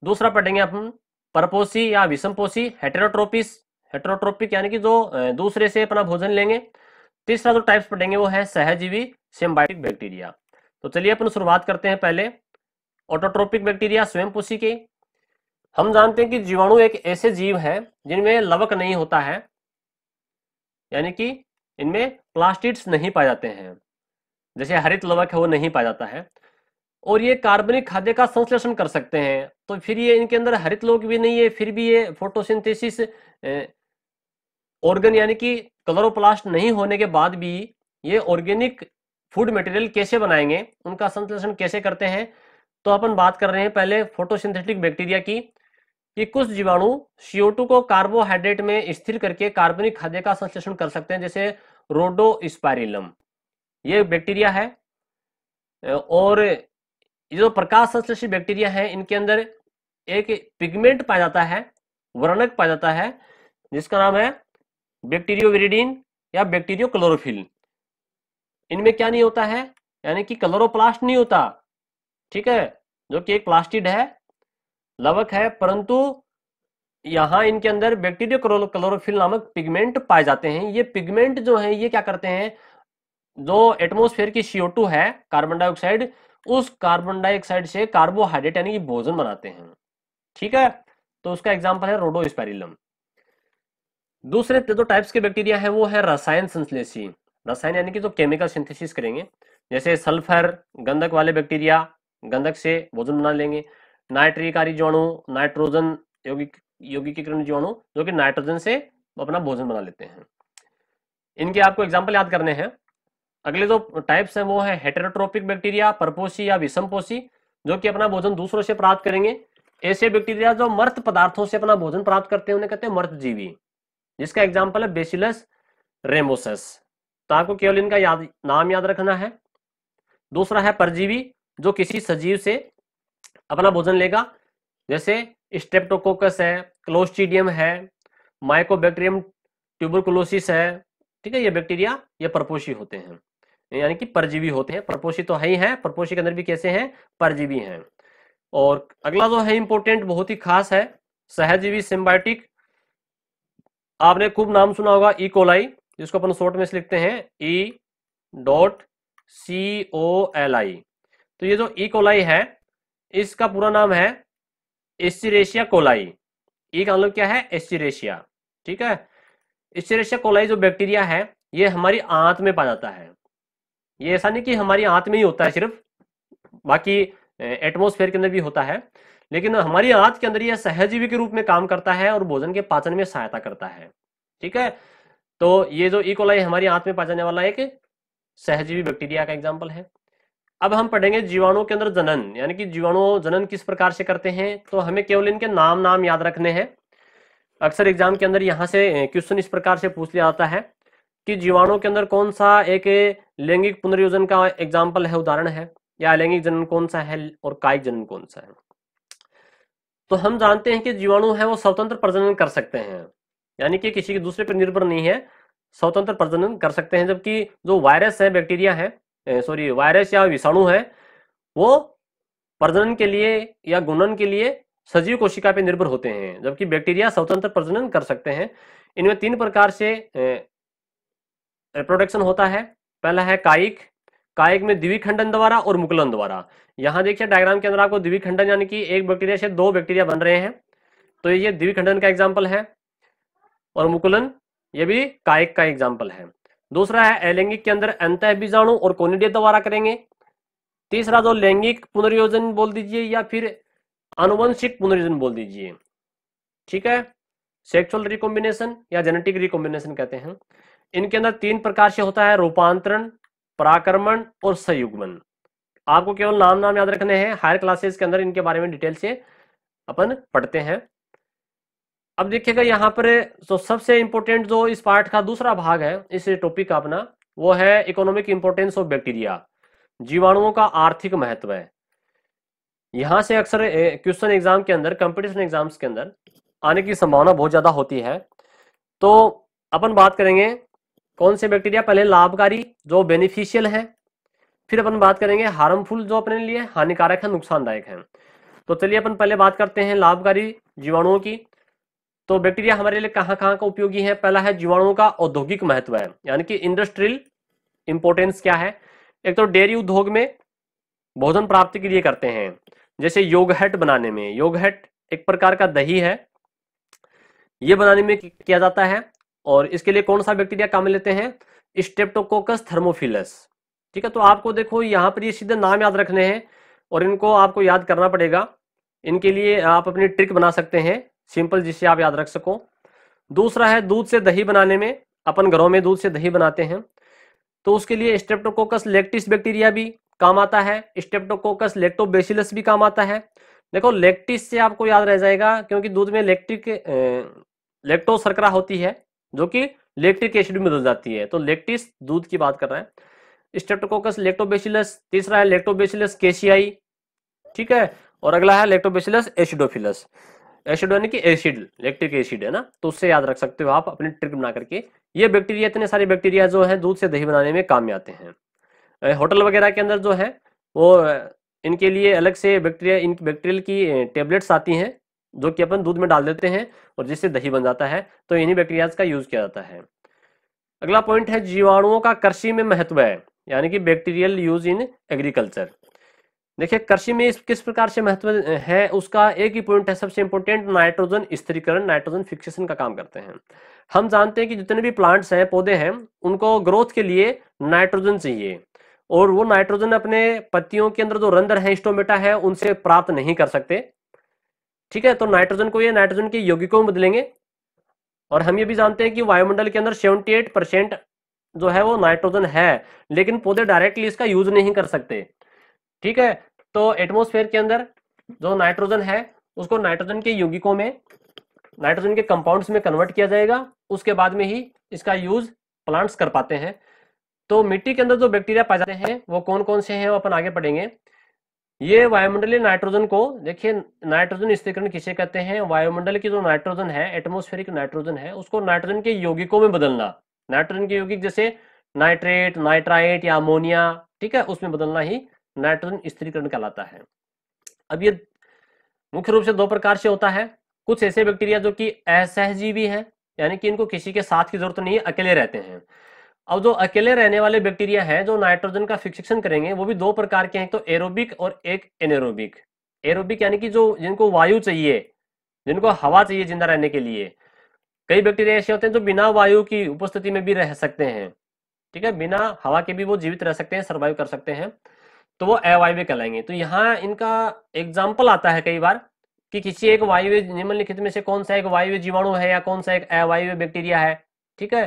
दूसरा पढ़ेंगे अपन परपोषी या विषमपोषी, हेटेरोट्रोपिस, हेटेरोट्रोपिक यानी कि जो दूसरे से अपना भोजन लेंगे। तीसरा जो टाइप्स पढ़ेंगे वो है सहजीवी, सिम्बायोटिक बैक्टीरिया। तो चलिए अपन शुरुआत करते हैं पहले ऑटोट्रोपिक बैक्टीरिया, स्वयंपोषी के। हम जानते हैं कि जीवाणु एक ऐसे जीव है जिनमें लवक नहीं होता है, यानी कि इनमें प्लास्टिड्स नहीं पाए जाते हैं, जैसे हरित लवक है वो नहीं पाया जाता है। और ये कार्बनिक खाद्य का संश्लेषण कर सकते हैं, तो फिर ये इनके अंदर हरित लवक भी नहीं है, फिर भी ये फोटोसिंथेसिस ऑर्गन यानी कि क्लोरोप्लास्ट नहीं होने के बाद भी ये ऑर्गेनिक फूड मटेरियल कैसे बनाएंगे, उनका संश्लेषण कैसे करते हैं। तो अपन बात कर रहे हैं पहले फोटोसिंथेटिक बैक्टीरिया की, कि कुछ जीवाणु CO2 को कार्बोहाइड्रेट में स्थिर करके कार्बनिक खाद्य का संश्लेषण कर सकते हैं, जैसे रोडोस्पाइरिलम ये बैक्टीरिया है। और ये जो प्रकाश संश्लेषी बैक्टीरिया है इनके अंदर एक पिगमेंट पाया जाता है, वर्णक पाया जाता है, जिसका नाम है बैक्टीरियोविरिडीन या बैक्टीरियोक्लोरोफिल। इनमें क्या नहीं होता है, यानी कि क्लोरोप्लास्ट नहीं होता, ठीक है, जो कि एक प्लास्टिड है, लवक है, परंतु यहां इनके अंदर बैक्टीरियोक्लोरोफिल नामक पिगमेंट पाए जाते हैं। ये पिगमेंट जो है ये क्या करते हैं, जो एटमॉस्फेयर की CO2 है, कार्बन डाइऑक्साइड, उस कार्बन डाइऑक्साइड से कार्बोहाइड्रेट यानी कि भोजन बनाते हैं, ठीक है। तो उसका एग्जांपल है रोडोस्पाइरिलम। दूसरे जो टाइप्स के बैक्टीरिया है वो है रसायन संश्लेषी, रसायन यानी कि जो केमिकल सिंथेसिस करेंगे, जैसे सल्फर गंधक वाले बैक्टीरिया गंधक से भोजन बना लेंगे। नाइट्रिकारी जीवाणु, नाइट्रोजन यौगिकीकरण जीवाणु जो कि नाइट्रोजन से अपना भोजन बना लेते हैं। इनके आपको एग्जाम्पल याद करने हैं। अगले जो टाइप्स हैं वो है हेटेरोट्रोपिक बैक्टीरिया, परपोषी या विषमपोषी, जो कि अपना भोजन दूसरों से प्राप्त करेंगे। ऐसे बैक्टीरिया जो मर्त पदार्थों से अपना भोजन प्राप्त करते हैं उन्हें कहते हैं मर्तजीवी, जिसका एग्जाम्पल है बेसिलस रेमोसस। तो आपको केवल इनका नाम याद रखना है। दूसरा है परजीवी, जो किसी सजीव से अपना भोजन लेगा, जैसे स्ट्रेप्टोकोकस है, क्लोस्ट्रीडियम है, माइकोबैक्टीरियम ट्यूबरकुलोसिस है, ठीक है। ये बैक्टीरिया ये परपोषी होते हैं, यानी कि परजीवी होते हैं। परपोषी तो है ही है, परपोषी के अंदर भी कैसे हैं, परजीवी हैं। और अगला जो है इंपॉर्टेंट, बहुत ही खास है, सहजीवी सिम्बायोटिक। आपने खूब नाम सुना होगा ई कोलाई, जिसको अपन शॉर्ट में से लिखते हैं E.COLI। तो ये जो ई कोलाई है इसका पूरा नाम है एस्चेरिशिया कोलाई। ई का मतलब क्या है, एस्चेरिशिया, ठीक है। एस्चेरिशिया कोलाई जो बैक्टीरिया है ये हमारी आंत में पाया जाता है। ये ऐसा नहीं कि हमारी आंत में ही होता है सिर्फ, बाकी एटमॉस्फेयर के अंदर भी होता है, लेकिन हमारी आंत के अंदर यह सहजीवी के रूप में काम करता है और भोजन के पाचन में सहायता करता है, ठीक है। तो ये जो ई कोलाई हमारी आंत में पाया जाने वाला एक सहजीवी बैक्टीरिया का एग्जाम्पल है। अब हम पढ़ेंगे जीवाणुओं के अंदर जनन, यानी कि जीवाणु जनन किस प्रकार से करते हैं। तो हमें केवल इनके नाम याद रखने हैं। अक्सर एग्जाम के अंदर यहाँ से क्वेश्चन इस प्रकार से पूछ लिया जाता है कि जीवाणु के अंदर कौन सा एक लैंगिक पुनर्योजन का एग्जाम्पल है, उदाहरण है, या लैंगिक जनन कौन सा है और कायिक जनन कौन सा है। तो हम जानते हैं कि जीवाणु है वो स्वतंत्र प्रजनन कर सकते हैं, यानी कि किसी के दूसरे पर निर्भर नहीं है, स्वतंत्र प्रजनन कर सकते हैं। जबकि जो वायरस है, बैक्टीरिया है, सॉरी वायरस या विषाणु है, वो प्रजनन के लिए या गुणन के लिए सजीव कोशिका पे निर्भर होते हैं, जबकि बैक्टीरिया स्वतंत्र प्रजनन कर सकते हैं। इनमें 3 प्रकार से रिप्रोडक्शन होता है। पहला है कायिक, कायिक में द्विखंडन द्वारा और मुकुलन द्वारा। यहाँ देखिए डायग्राम के अंदर आपको द्विखंडन यानी कि एक बैक्टीरिया से 2 बैक्टीरिया बन रहे हैं, तो ये द्विखंडन का एग्जाम्पल है, और मुकुलन ये भी कायिक का एग्जाम्पल है। दूसरा है अलैंगिक के अंदर अंतः बीजाणु और कोनिडिया द्वारा करेंगे। तीसरा जो लैंगिक पुनर्योजन बोल दीजिए या फिर आनुवंशिक पुनर्योजन बोल दीजिए, ठीक है, सेक्सुअल रिकॉम्बिनेशन या जेनेटिक रिकॉम्बिनेशन कहते हैं। इनके अंदर 3 प्रकार से होता है, रूपांतरण, पराक्रमण और संयुग्मन। आपको केवल नाम याद रखने हैं, हायर क्लासेस के अंदर इनके बारे में डिटेल से अपन पढ़ते हैं। अब देखिएगा यहाँ पर जो सबसे इंपॉर्टेंट जो इस पार्ट का दूसरा भाग है इस टॉपिक का अपना, वो है इकोनॉमिक इंपोर्टेंस ऑफ बैक्टीरिया, जीवाणुओं का आर्थिक महत्व है। यहां से अक्सर क्वेश्चन एग्जाम के अंदर, कंपटीशन एग्जाम्स के अंदर आने की संभावना बहुत ज्यादा होती है। तो अपन बात करेंगे कौन से बैक्टीरिया, पहले लाभकारी जो बेनिफिशियल है, फिर अपन बात करेंगे हार्मफुल जो अपने लिए हानिकारक है, नुकसानदायक है। तो चलिए अपन पहले बात करते हैं लाभकारी जीवाणुओं की। तो बैक्टीरिया हमारे लिए कहाँ कहाँ का उपयोगी है। पहला है जीवाणुओं का औद्योगिक महत्व है, यानी कि इंडस्ट्रियल इंपोर्टेंस क्या है। एक तो डेयरी उद्योग में भोजन प्राप्ति के लिए करते हैं। जैसे योगहट बनाने में, योगहट एक प्रकार का दही है, ये बनाने में किया जाता है। और इसके लिए कौन सा बैक्टीरिया काम में लेते हैं? Streptococcus thermophilus. ठीक है, तो आपको देखो यहाँ पर ये सीधे नाम याद रखने हैं और इनको आपको याद करना पड़ेगा। इनके लिए आप अपनी ट्रिक बना सकते हैं सिंपल, जिससे आप याद रख सको। दूसरा है दूध से दही बनाने में, अपन घरों में दूध से दही बनाते हैं, तो उसके लिए स्ट्रेप्टोकोकस लैक्टिस बैक्टीरिया भी काम आता है, स्ट्रेप्टोकोकस लैक्टोबैसिलस भी काम आता है। देखो लैक्टिस से आपको याद रह जाएगा क्योंकि दूध में लैक्टोज शर्करा होती है जो कि लैक्टिक एसिड में बदल जाती है, तो लैक्टिस दूध की बात कर रहा है। स्ट्रेप्टोकोकस लैक्टोबैसिलस, तीसरा है लैक्टोबैसिलस केशियाई, ठीक है, और अगला है लैक्टोबैसिलस एसिडोफिलस। एसिड यानी कि एसिड, लैक्टिक एसिड है ना, तो उससे याद रख सकते हो आप अपनी ट्रिक बना करके। ये बैक्टीरिया, इतने सारे बैक्टीरिया जो है दूध से दही बनाने में काम में आते हैं। होटल वगैरह के अंदर जो है वो इनके लिए अलग से बैक्टीरिया, इन बैक्टीरियल की टेबलेट्स आती हैं जो कि अपन दूध में डाल देते हैं और जिससे दही बन जाता है, तो इन्हीं बैक्टीरियाज का यूज किया जाता है। अगला पॉइंट है जीवाणुओं का कृषि में महत्व है, यानी कि बैक्टीरियल यूज इन एग्रीकल्चर। देखिए कृषि में इस किस प्रकार से महत्व है, उसका एक ही पॉइंट है सबसे इंपॉर्टेंट, नाइट्रोजन स्थिरीकरण, नाइट्रोजन फिक्सेशन का काम करते हैं। हम जानते हैं कि जितने भी प्लांट्स हैं, पौधे हैं, उनको ग्रोथ के लिए नाइट्रोजन चाहिए और वो नाइट्रोजन अपने पत्तियों के अंदर जो रंध्र है, स्टोमेटा है, उनसे प्राप्त नहीं कर सकते। ठीक है, तो नाइट्रोजन को ये नाइट्रोजन के यौगिकों में बदलेंगे। और हम ये भी जानते हैं कि वायुमंडल के अंदर 78% जो है वो नाइट्रोजन है, लेकिन पौधे डायरेक्टली इसका यूज नहीं कर सकते। ठीक है, तो एटमॉस्फेयर के अंदर जो नाइट्रोजन है उसको नाइट्रोजन के यौगिकों में, नाइट्रोजन के कंपाउंड्स में कन्वर्ट किया जाएगा, उसके बाद में ही इसका यूज प्लांट्स कर पाते हैं। तो मिट्टी के अंदर जो बैक्टीरिया पाए जाते हैं वो कौन कौन से हैं, वो अपन आगे पढ़ेंगे। ये वायुमंडलीय नाइट्रोजन को, देखिए नाइट्रोजन स्थिरीकरण किसे कहते हैं? वायुमंडल की जो नाइट्रोजन है, एटमॉस्फेरिक नाइट्रोजन है, उसको नाइट्रोजन के यौगिकों में बदलना। नाइट्रोजन के यौगिक जैसे नाइट्रेट, नाइट्राइट या अमोनिया, ठीक है, उसमें बदलना ही नाइट्रोजन स्थिरीकरण कहलाता है। अब ये मुख्य रूप से दो प्रकार से होता है। कुछ ऐसे बैक्टीरिया जो कि असहजीवी हैं, यानी कि इनको किसी के साथ की जरूरत नहीं है, अकेले रहते हैं। अब जो अकेले रहने वाले बैक्टीरिया हैं जो नाइट्रोजन का फिक्सेशन करेंगे, वो भी दो प्रकार के हैं, तो एरोबिक और एक एनेरोबिक। एरोबिक यानी कि जो जिनको वायु चाहिए, जिनको हवा चाहिए जिंदा रहने के लिए। कई बैक्टीरिया ऐसे होते हैं जो बिना वायु की उपस्थिति में भी रह सकते हैं, ठीक है, बिना हवा के भी वो जीवित रह सकते हैं, सर्वाइव कर सकते हैं, तो वो अवायवीय कहलाएंगे। तो यहाँ इनका एग्जाम्पल आता है कई बार कि किसी एक वायवीय निम्नलिखित में से कौन सा एक वायवीय जीवाणु है या कौन सा एक अवायवीय बैक्टीरिया है, ठीक है,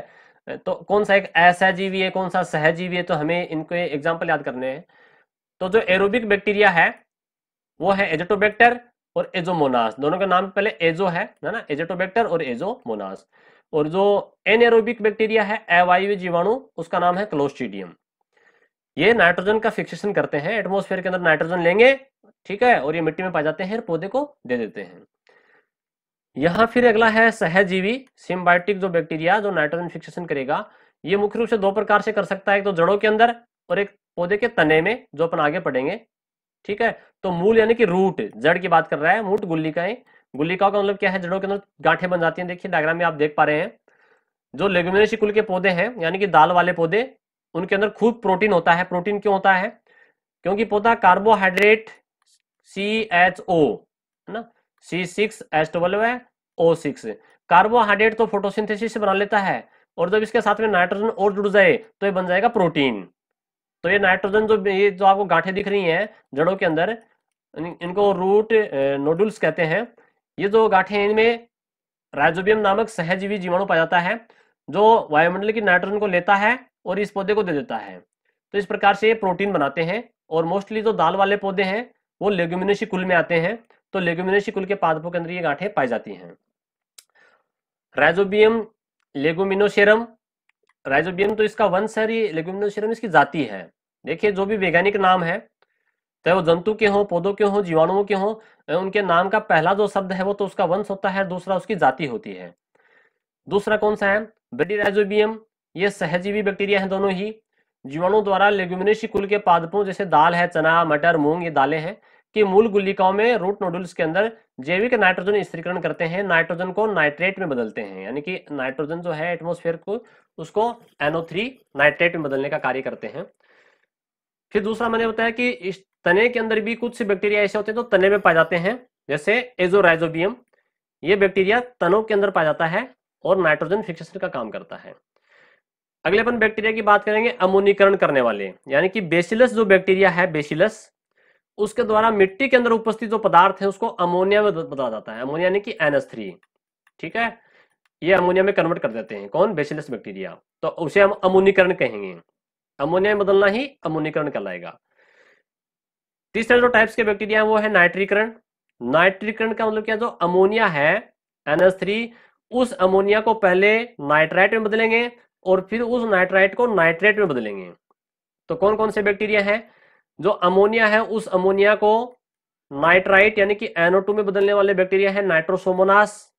तो कौन सा एक असहजीवी है, कौन सा सहजीवी है, तो हमें इनको एग्जाम्पल याद करने हैं। तो जो एरोबिक बैक्टीरिया है वो है एजेटोबैक्टर और एजोमोनास, दोनों का नाम पहले एजो है ना, एजेटोबैक्टर और एजोमोनास। और जो एनएरोबिक बैक्टीरिया है, अवायवीय जीवाणु, उसका नाम है क्लोस्ट्रीडियम। ये नाइट्रोजन का फिक्सेशन करते हैं, एटमॉस्फेयर के अंदर नाइट्रोजन लेंगे, ठीक है, और ये मिट्टी में पाए जाते हैं, पौधे को दे देते हैं। यहाँ फिर अगला है सहजीवी, सिम्बायोटिक जो बैक्टीरिया जो नाइट्रोजन फिक्सेशन करेगा। ये मुख्य रूप से दो प्रकार से कर सकता है, एक तो जड़ों के अंदर और एक पौधे के तने में, जो अपन आगे पढ़ेंगे। ठीक है, तो मूल यानी कि रूट, जड़ की बात कर रहा है, मूट गुल्लिकाएं। गुल्लिकाओं का मतलब क्या है? जड़ों के अंदर गांठें बन जाती हैं। देखिए डायग्राम में आप देख पा रहे हैं, जो लेगुमिनेसी कुल के पौधे हैं, यानी कि दाल वाले पौधे, उनके अंदर खूब प्रोटीन होता है। प्रोटीन क्यों होता है? क्योंकि पौधा कार्बोहाइड्रेट CHO है ना, C6H12 है, O6 कार्बोहाइड्रेट तो फोटोसिंथेसिस से बना लेता है, और जब इसके साथ में नाइट्रोजन और जुड़ जाए तो ये बन जाएगा प्रोटीन। तो ये नाइट्रोजन जो आपको गांठें दिख रही हैं जड़ों के अंदर, इनको रूट नोडुल्स कहते हैं। ये जो गांठें, इनमें राइजोबियम नामक सहजीवी जीवाणु पाया जाता है, जो वायुमंडल की नाइट्रोजन को लेता है और इस पौधे को दे देता है। तो इस प्रकार से ये प्रोटीन बनाते हैं। और मोस्टली जो दाल वाले पौधे हैं वो लेगुमिनेसी कुल में आते हैं, तो लेगुमिनेसी कुल के पादपों के अंदर ये गांठें पाई जाती हैं। राइजोबियम लेगुमिनोसेरम, राइजोबियम तो इसका वंश है, लेगुमिनोसेरम इसकी जाति है। देखिए जो भी वैज्ञानिक नाम है, चाहे वो जंतु के हों, पौधों के हों, जीवाणुओं के हों, उनके नाम का पहला जो शब्द है वो तो उसका वंश होता है, दूसरा उसकी जाति होती है। दूसरा कौन सा है? ब्रेडीराइजोबियम। ये सहजीवी बैक्टीरिया हैं दोनों ही। जीवाणु द्वारा लेगुमिनेसी कुल के पादपों, जैसे दाल है, चना, मटर, मूंग, ये दालें हैं, कि मूल गुल्लिकाओं में रूट नोडुल्स के अंदर जैविक नाइट्रोजन स्थिरीकरण करते हैं, नाइट्रोजन को नाइट्रेट में बदलते हैं, यानी कि नाइट्रोजन जो है एटमॉस्फेयर को, उसको NO3 नाइट्रेट में बदलने का कार्य करते हैं। फिर दूसरा मैंने बताया कि तने के अंदर भी कुछ बैक्टीरिया ऐसे होते हैं जो तने में पाए जाते हैं, जैसे एजोराइजोबियम, ये बैक्टीरिया तनों के अंदर पाया जाता है और नाइट्रोजन फिक्सेशन का काम करता है। अगले अपन बैक्टीरिया की बात करेंगे अमोनीकरण करने वाले, यानी कि बेसिलस जो बैक्टीरिया है, बेसिलस, उसके द्वारा मिट्टी के अंदर उपस्थित जो पदार्थ है उसको अमोनिया में बदला जाता है, अमोनिया यानी कि NH3, ठीक है, ये अमोनिया में कन्वर्ट कर देते हैं, कौन, बेसिलस बैक्टीरिया, तो उसे हम अमोनीकरण कहेंगे, अमोनिया में बदलना ही अमोनीकरण कहलाएगा। तीसरे जो टाइप्स के बैक्टीरिया है वो है नाइट्रीकरण। नाइट्रीकरण का मतलब क्या, जो अमोनिया है NH3, उस अमोनिया को पहले नाइट्राइट में बदलेंगे और फिर उस नाइट्राइट को नाइट्रेट में बदलेंगे। तो कौन कौन से बैक्टीरिया है, जो अमोनिया है उस अमोनिया को नाइट्राइट यानी कि NO2 में बदलने वाले बैक्टीरिया है नाइट्रोसोमोनास,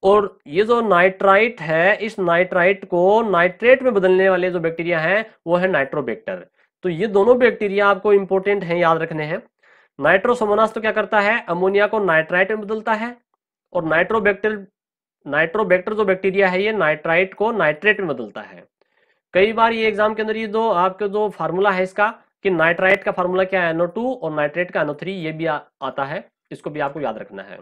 और ये जो नाइट्राइट है इस नाइट्राइट को नाइट्रेट में बदलने वाले जो बैक्टीरिया हैं वो है नाइट्रोबैक्टर। तो ये दोनों बैक्टीरिया आपको इंपॉर्टेंट हैं, याद रखने हैं। नाइट्रोसोमोनास तो क्या करता है, अमोनिया को नाइट्राइट में बदलता है, और नाइट्रोबैक्टर जो बैक्टीरिया है ये नाइट्राइट को नाइट्रेट में बदलता है। कई बार ये एग्जाम के अंदर ये जो आपके जो फार्मूला है इसका कि नाइट्राइट का फार्मूला क्या है NO2 और नाइट्रेट का NO3, ये भी आता है, इसको भी आपको याद रखना है।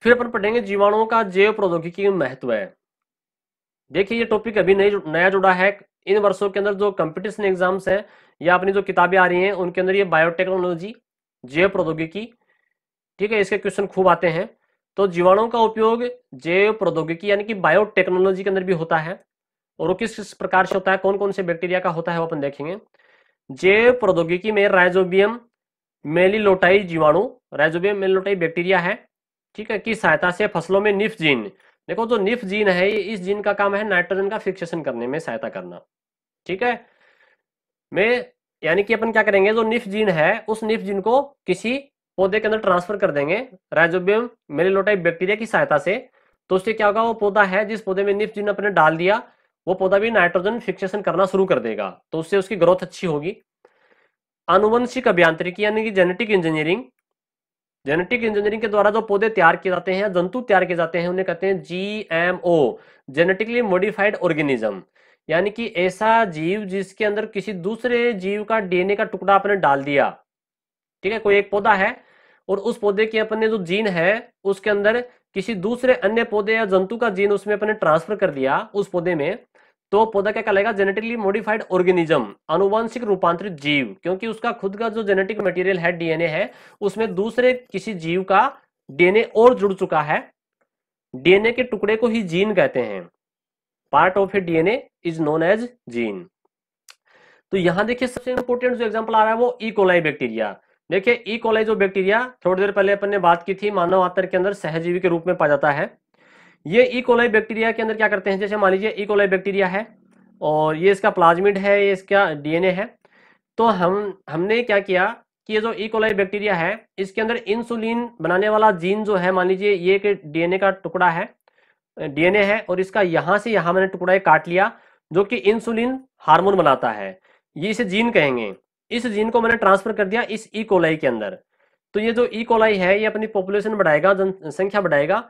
फिर अपन पढ़ेंगे जीवाणुओं का जैव प्रौद्योगिकी में महत्व है। देखिए ये टॉपिक अभी नया जुड़ा है, इन वर्षों के अंदर जो कंपटीशन एग्जाम्स हैं या अपनी जो किताबें आ रही हैं उनके अंदर ये बायोटेक्नोलॉजी, जैव प्रौद्योगिकी, ठीक है, इसके क्वेश्चन खूब आते हैं। तो जीवाणुओं का उपयोग जैव प्रौद्योगिकी यानी कि बायोटेक्नोलॉजी के अंदर भी होता है, और वो किस प्रकार से होता है, कौन कौन से बैक्टीरिया का होता है वो अपन देखेंगे। जैव प्रौद्योगिकी में राइजोबियम मेलिलोटाई जीवाणु, राइजोबियम मेलिलोटाई बैक्टीरिया है, ठीक है, की सहायता से फसलों में निफ जीन, देखो जो निफ जीन है इस जीन का काम है नाइट्रोजन का फिक्सेशन करने में सहायता करना, ठीक है, में यानी कि अपन क्या करेंगे, जो निफ जीन है उस निफ जीन को किसी पौधे के अंदर ट्रांसफर कर देंगे राइजोबियम मेलिलोटाई बैक्टीरिया की सहायता से। तो उससे क्या होगा, वो पौधा है जिस पौधे में निफ जीन अपने डाल दिया वो पौधा भी नाइट्रोजन फिक्सेशन करना शुरू कर देगा, तो उससे उसकी ग्रोथ अच्छी होगी। आनुवंशिक अभियांत्रिकी यानी कि जेनेटिक इंजीनियरिंग, जेनेटिक इंजीनियरिंग के द्वारा जो पौधे तैयार किए जाते हैं, जंतु तैयार किए जाते हैं, उन्हें कहते हैं GMO, जेनेटिकली मॉडिफाइड ऑर्गेनिज्म, यानी कि ऐसा जीव जिसके अंदर किसी दूसरे जीव का DNA का टुकड़ा आपने डाल दिया, ठीक है, कोई एक पौधा है और उस पौधे के अपने जो जीन है उसके अंदर किसी दूसरे अन्य पौधे या जंतु का जीन उसमें अपने ट्रांसफर कर दिया उस पौधे में, तो पौधा क्या कहलाएगा, जेनेटिकली मॉडिफाइड ऑर्गेनिज्म, आनुवंशिक रूपांतरित जीव, क्योंकि उसका खुद का जो जेनेटिक मटेरियल है DNA है उसमें दूसरे किसी जीव का DNA और जुड़ चुका है। DNA के टुकड़े को ही जीन कहते हैं, part of a DNA is known as gene. तो यहां देखिए सबसे इंपॉर्टेंट जो एग्जांपल आ रहा है वो ई कोलाई बैक्टीरिया। देखिए ई कोलाई जो बैक्टीरिया थोड़ी देर पहले अपन ने बात की थी, मानव आंत्र के अंदर सहजीवी के रूप में पाया जाता है। ये ई कोलाई बैक्टीरिया के अंदर क्या करते हैं, जैसे मान लीजिए ई कोलाई बैक्टीरिया है और ये इसका प्लाज्मिड है, ये इसका DNA है, तो हमने क्या किया कि ये जो ई कोलाई बैक्टीरिया है इसके अंदर इंसुलिन बनाने वाला जीन जो है, मान लीजिए ये एक DNA का टुकड़ा है, DNA है, और इसका यहां से यहां मैंने टुकड़ा काट लिया जो कि इंसुलिन हार्मोन बनाता है, ये इसे जीन कहेंगे। इस जीन को मैंने ट्रांसफर कर दिया इस ई कोलाई के अंदर, तो ये जो ई कोलाई है ये अपनी पॉपुलेशन बढ़ाएगा, जनसंख्या बढ़ाएगा,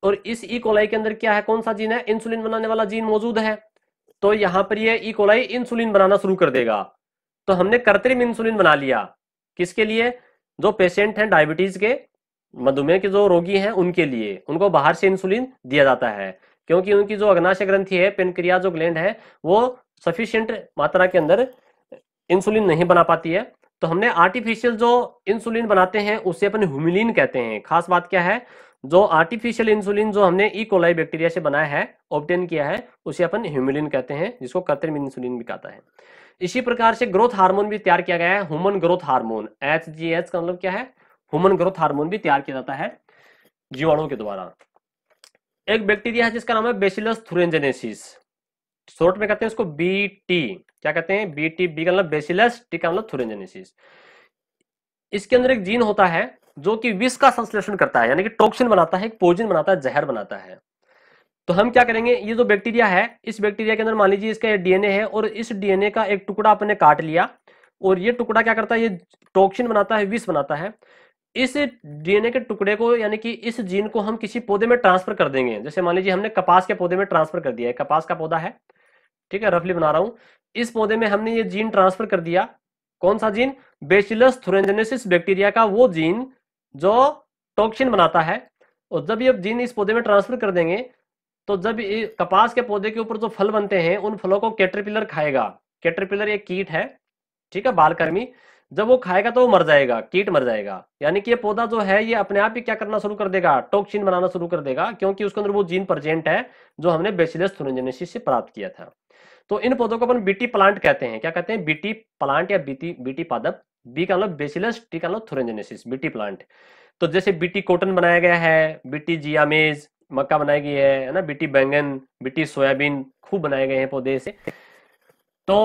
और इस ई कोलाई के अंदर क्या है, कौन सा जीन है, इंसुलिन बनाने वाला जीन मौजूद है, तो यहां पर ये ई कोलाई इंसुलिन बनाना शुरू कर देगा। तो हमने कृत्रिम इंसुलिन बना लिया, किसके लिए, जो पेशेंट हैं डायबिटीज के, मधुमेह के जो रोगी हैं उनके लिए, उनको बाहर से इंसुलिन दिया जाता है, क्योंकि उनकी जो अग्नाशय ग्रंथि है, पेनक्रियास जो ग्लैंड है, वो सफिशिएंट मात्रा के अंदर इंसुलिन नहीं बना पाती है। तो हमने आर्टिफिशियल जो इंसुलिन बनाते हैं उसे अपन ह्यूमिलिन कहते हैं। खास बात क्या है, जो आर्टिफिशियल इंसुलिन जो हमने ई कोलाई बैक्टीरिया से बनाया है, ऑब्टेन किया है, उसे अपन ह्यूमिलिन कहते हैं, जिसको कृत्रिम इंसुलिन भी कहता है। इसी प्रकार से ग्रोथ हार्मोन भी तैयार किया गया है, ह्यूमन ग्रोथ हार्मोन, HGH का मतलब क्या है, ह्यूमन ग्रोथ हार्मोन भी तैयार किया जाता है जीवाणुओं के द्वारा। एक बैक्टीरिया है जिसका नाम है बैसिलस थुरिनजेनेसिस, शॉर्ट में कहते हैं उसको BT, क्या कहते हैं, BT, बी का मतलब बैसिलस, टी का मतलब थुरिनजेनेसिस। इसके अंदर एक जीन होता है जो कि विष का संश्लेषण करता है, यानी कि टॉक्सिन बनाता है, एक पॉइजन बनाता है, जहर बनाता है। तो हम क्या करेंगे, ये जो बैक्टीरिया है इस बैक्टीरिया के अंदर मान लीजिए इसका DNA है और इस DNA का एक टुकड़ा आपने काट लिया, और ये टुकड़ा क्या करता है, ये टॉक्सिन बनाता है, विष बनाता है। इस DNA के टुकड़े को यानी कि इस जीन को हम किसी पौधे में ट्रांसफर कर देंगे। जैसे मान लीजिए हमने कपास के पौधे में ट्रांसफर कर दिया है, कपास का पौधा है, ठीक है, रफली बना रहा हूं, इस पौधे में हमने ये जीन ट्रांसफर कर दिया, कौन सा जीन, बेसिलस थुरिनजेनेसिस बैक्टीरिया का वो जीन जो टॉक्सिन बनाता है, और जब ये जीन इस पौधे में ट्रांसफर कर देंगे तो जब कपास के पौधे के ऊपर जो फल बनते हैं उन फलों को कैटरपिलर खाएगा। कैटरपिलर एक कीट है, ठीक है, बालकृमि। जब वो खाएगा तो वो मर जाएगा, कीट मर जाएगा। यानी कि ये पौधा जो है ये अपने आप ही क्या करना शुरू कर देगा, टॉक्सिन बनाना शुरू कर देगा, क्योंकि उसके अंदर वो जीन प्रेजेंट है जो हमने बेसिलस थुरिनजेनेसिस से प्राप्त किया था। तो इन पौधों को अपन बीटी प्लांट कहते हैं। क्या कहते हैं? बीटी प्लांट या बीटी बीटी पादप। बी का मतलब बेसिलस, टी का मतलब थुरिनजेनेसिस, बीटी प्लांट। तो जैसे बीटी कॉटन बनाया गया है, बीटी जियामेज मक्का बनाई गई है ना, बीटी बैंगन, बीटी सोयाबीन खूब बनाए गए हैं पौधे से। तो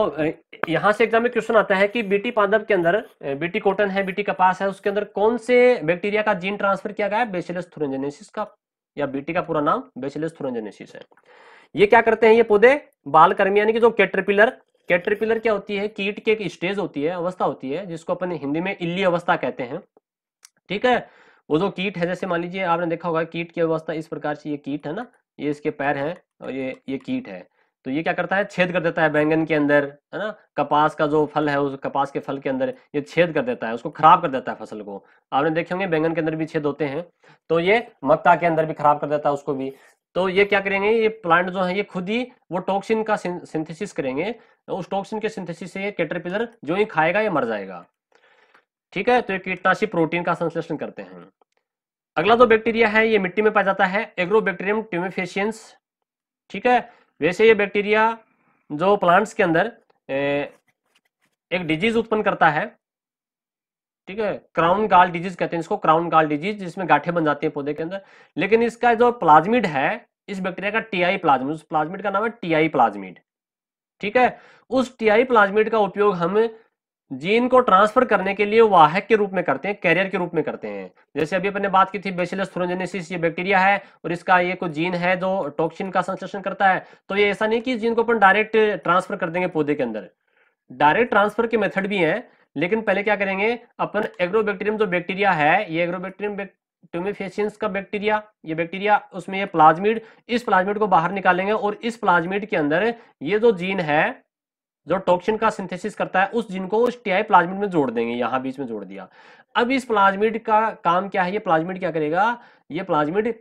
यहां से एग्जाम में क्वेश्चन आता है कि बीटी पादप के अंदर बीटी कॉटन है, बीटी कपास है, उसके अंदर कौन से बैक्टीरिया का जीन ट्रांसफर किया गया है? बेसिलस थुरिनजेनेसिस का, या बीटी का पूरा नाम बेसिलस थुरिनजेनेसिस है। ये क्या करते हैं ये पौधे? बालकृमि, यानी कि जो कैटरपिलर, कैटरपिलर क्या होती है? कीट की एक स्टेज होती है, अवस्था होती है, जिसको अपन हिंदी में इल्ली अवस्था कहते हैं, ठीक है। वो जो कीट है, जैसे मान लीजिए आपने देखा होगा कीट की अवस्था इस प्रकार से, ये कीट है ना, ये इसके पैर हैं और ये कीट है। तो ये क्या करता है? छेद कर देता है बैंगन के अंदर, है ना, कपास का जो फल है उस कपास के फल के अंदर ये छेद कर देता है, उसको खराब कर देता है फसल को। आपने देखे होंगे बैंगन के अंदर भी छेद होते हैं, तो ये मक्का के अंदर भी खराब कर देता है उसको भी। तो ये क्या करेंगे, ये प्लांट जो है ये खुद ही वो टॉक्सिन का सिंथेसिस करेंगे। उस टॉक्सिन के सिंथेसिस से ये कैटरपिलर जो ही खाएगा ये मर जाएगा, ठीक है। तो ये कीटनाशी प्रोटीन का संश्लेषण करते हैं। अगला जो बैक्टीरिया है ये मिट्टी में पाया जाता है, एग्रोबैक्टीरियम ट्यूमेफेशियंस, ठीक है। वैसे ये बैक्टीरिया जो प्लांट्स के अंदर एक डिजीज उत्पन्न करता है, ठीक है, क्राउन गाल डिजीज कहते हैं इसको, क्राउन गाल डिजीज, जिसमें गांठें बन जाती है पौधे के अंदर। लेकिन इसका जो प्लाज्मिड है इस बैक्टीरिया का, टीआई प्लाज्मिड, उस प्लाज्मिड का नाम है टीआई प्लाज्मिड, ठीक है। उस टीआई प्लाज्मिड का उपयोग हम जीन को ट्रांसफर करने के लिए वाहक के रूप में करते हैं, कैरियर के रूप में करते हैं। जैसे अभी अपने बात की थी बेसिलस थुरिनजेनेसिस, ये बैक्टीरिया है और इसका ये कोई जीन है जो टॉक्सिन का संश्लेषण करता है। तो ये ऐसा नहीं कि जीन को अपन डायरेक्ट ट्रांसफर कर देंगे पौधे के अंदर, डायरेक्ट ट्रांसफर के मेथड भी हैं। लेकिन पहले क्या करेंगे अपन, एग्रोबैक्टीरियम जो बैक्टीरिया है, ये एग्रोबैक्टीरियम ट्यूमेफेशियंस का बैक्टीरिया, ये बैक्टीरिया, उसमें ये प्लाज्मिड, इस प्लाज्मिड को बाहर निकालेंगे और इस प्लाज्मिड के अंदर ये जो जीन है जो टॉक्सिन का सिंथेसिस करता है उस जीन को उस टीआई प्लाज्मिड में जोड़ देंगे, यहां बीच में जोड़ दिया। अब इस प्लाज्मिड का काम क्या है? ये प्लाज्मिड क्या करेगा? ये प्लाज्मिड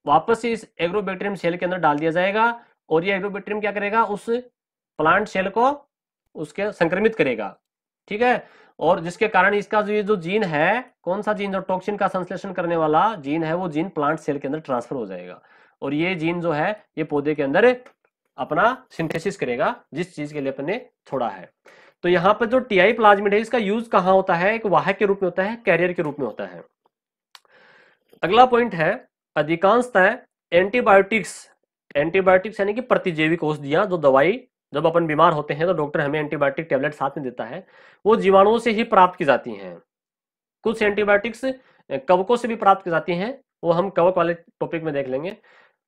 वापस से इस एग्रोबैक्टीरियम सेल के अंदर डाल दिया जाएगा और ये एग्रोबैक्टीरियम क्या करेगा? उस प्लांट सेल को उसके संक्रमित करेगा, ठीक है। और जिसके कारण इसका जो ये जो जीन है, कौन सा जीन, जो टॉक्सिन का संश्लेषण करने वाला जीन है, वो जीन प्लांट सेल के अंदर ट्रांसफर हो जाएगा और ये जीन जो है ये पौधे के अंदर अपना सिंथेसिस करेगा जिस चीज के लिए अपने छोड़ा है। तो यहाँ पर जो टीआई प्लाज्मिड है इसका यूज कहाँ होता है? एक वाहक के रूप में होता है, कैरियर के रूप में होता है। अगला पॉइंट है, अधिकांशतः एंटीबायोटिक्स, एंटीबायोटिक्स यानी कि प्रतिजैविक औषधियां, जो दवाई जब अपन बीमार होते हैं तो डॉक्टर हमें एंटीबायोटिक टेबलेट साथ में देता है, वो जीवाणुओं से ही प्राप्त की जाती हैं। कुछ एंटीबायोटिक्स कवकों से भी प्राप्त की जाती हैं, वो हम कवक वाले टॉपिक में देख लेंगे।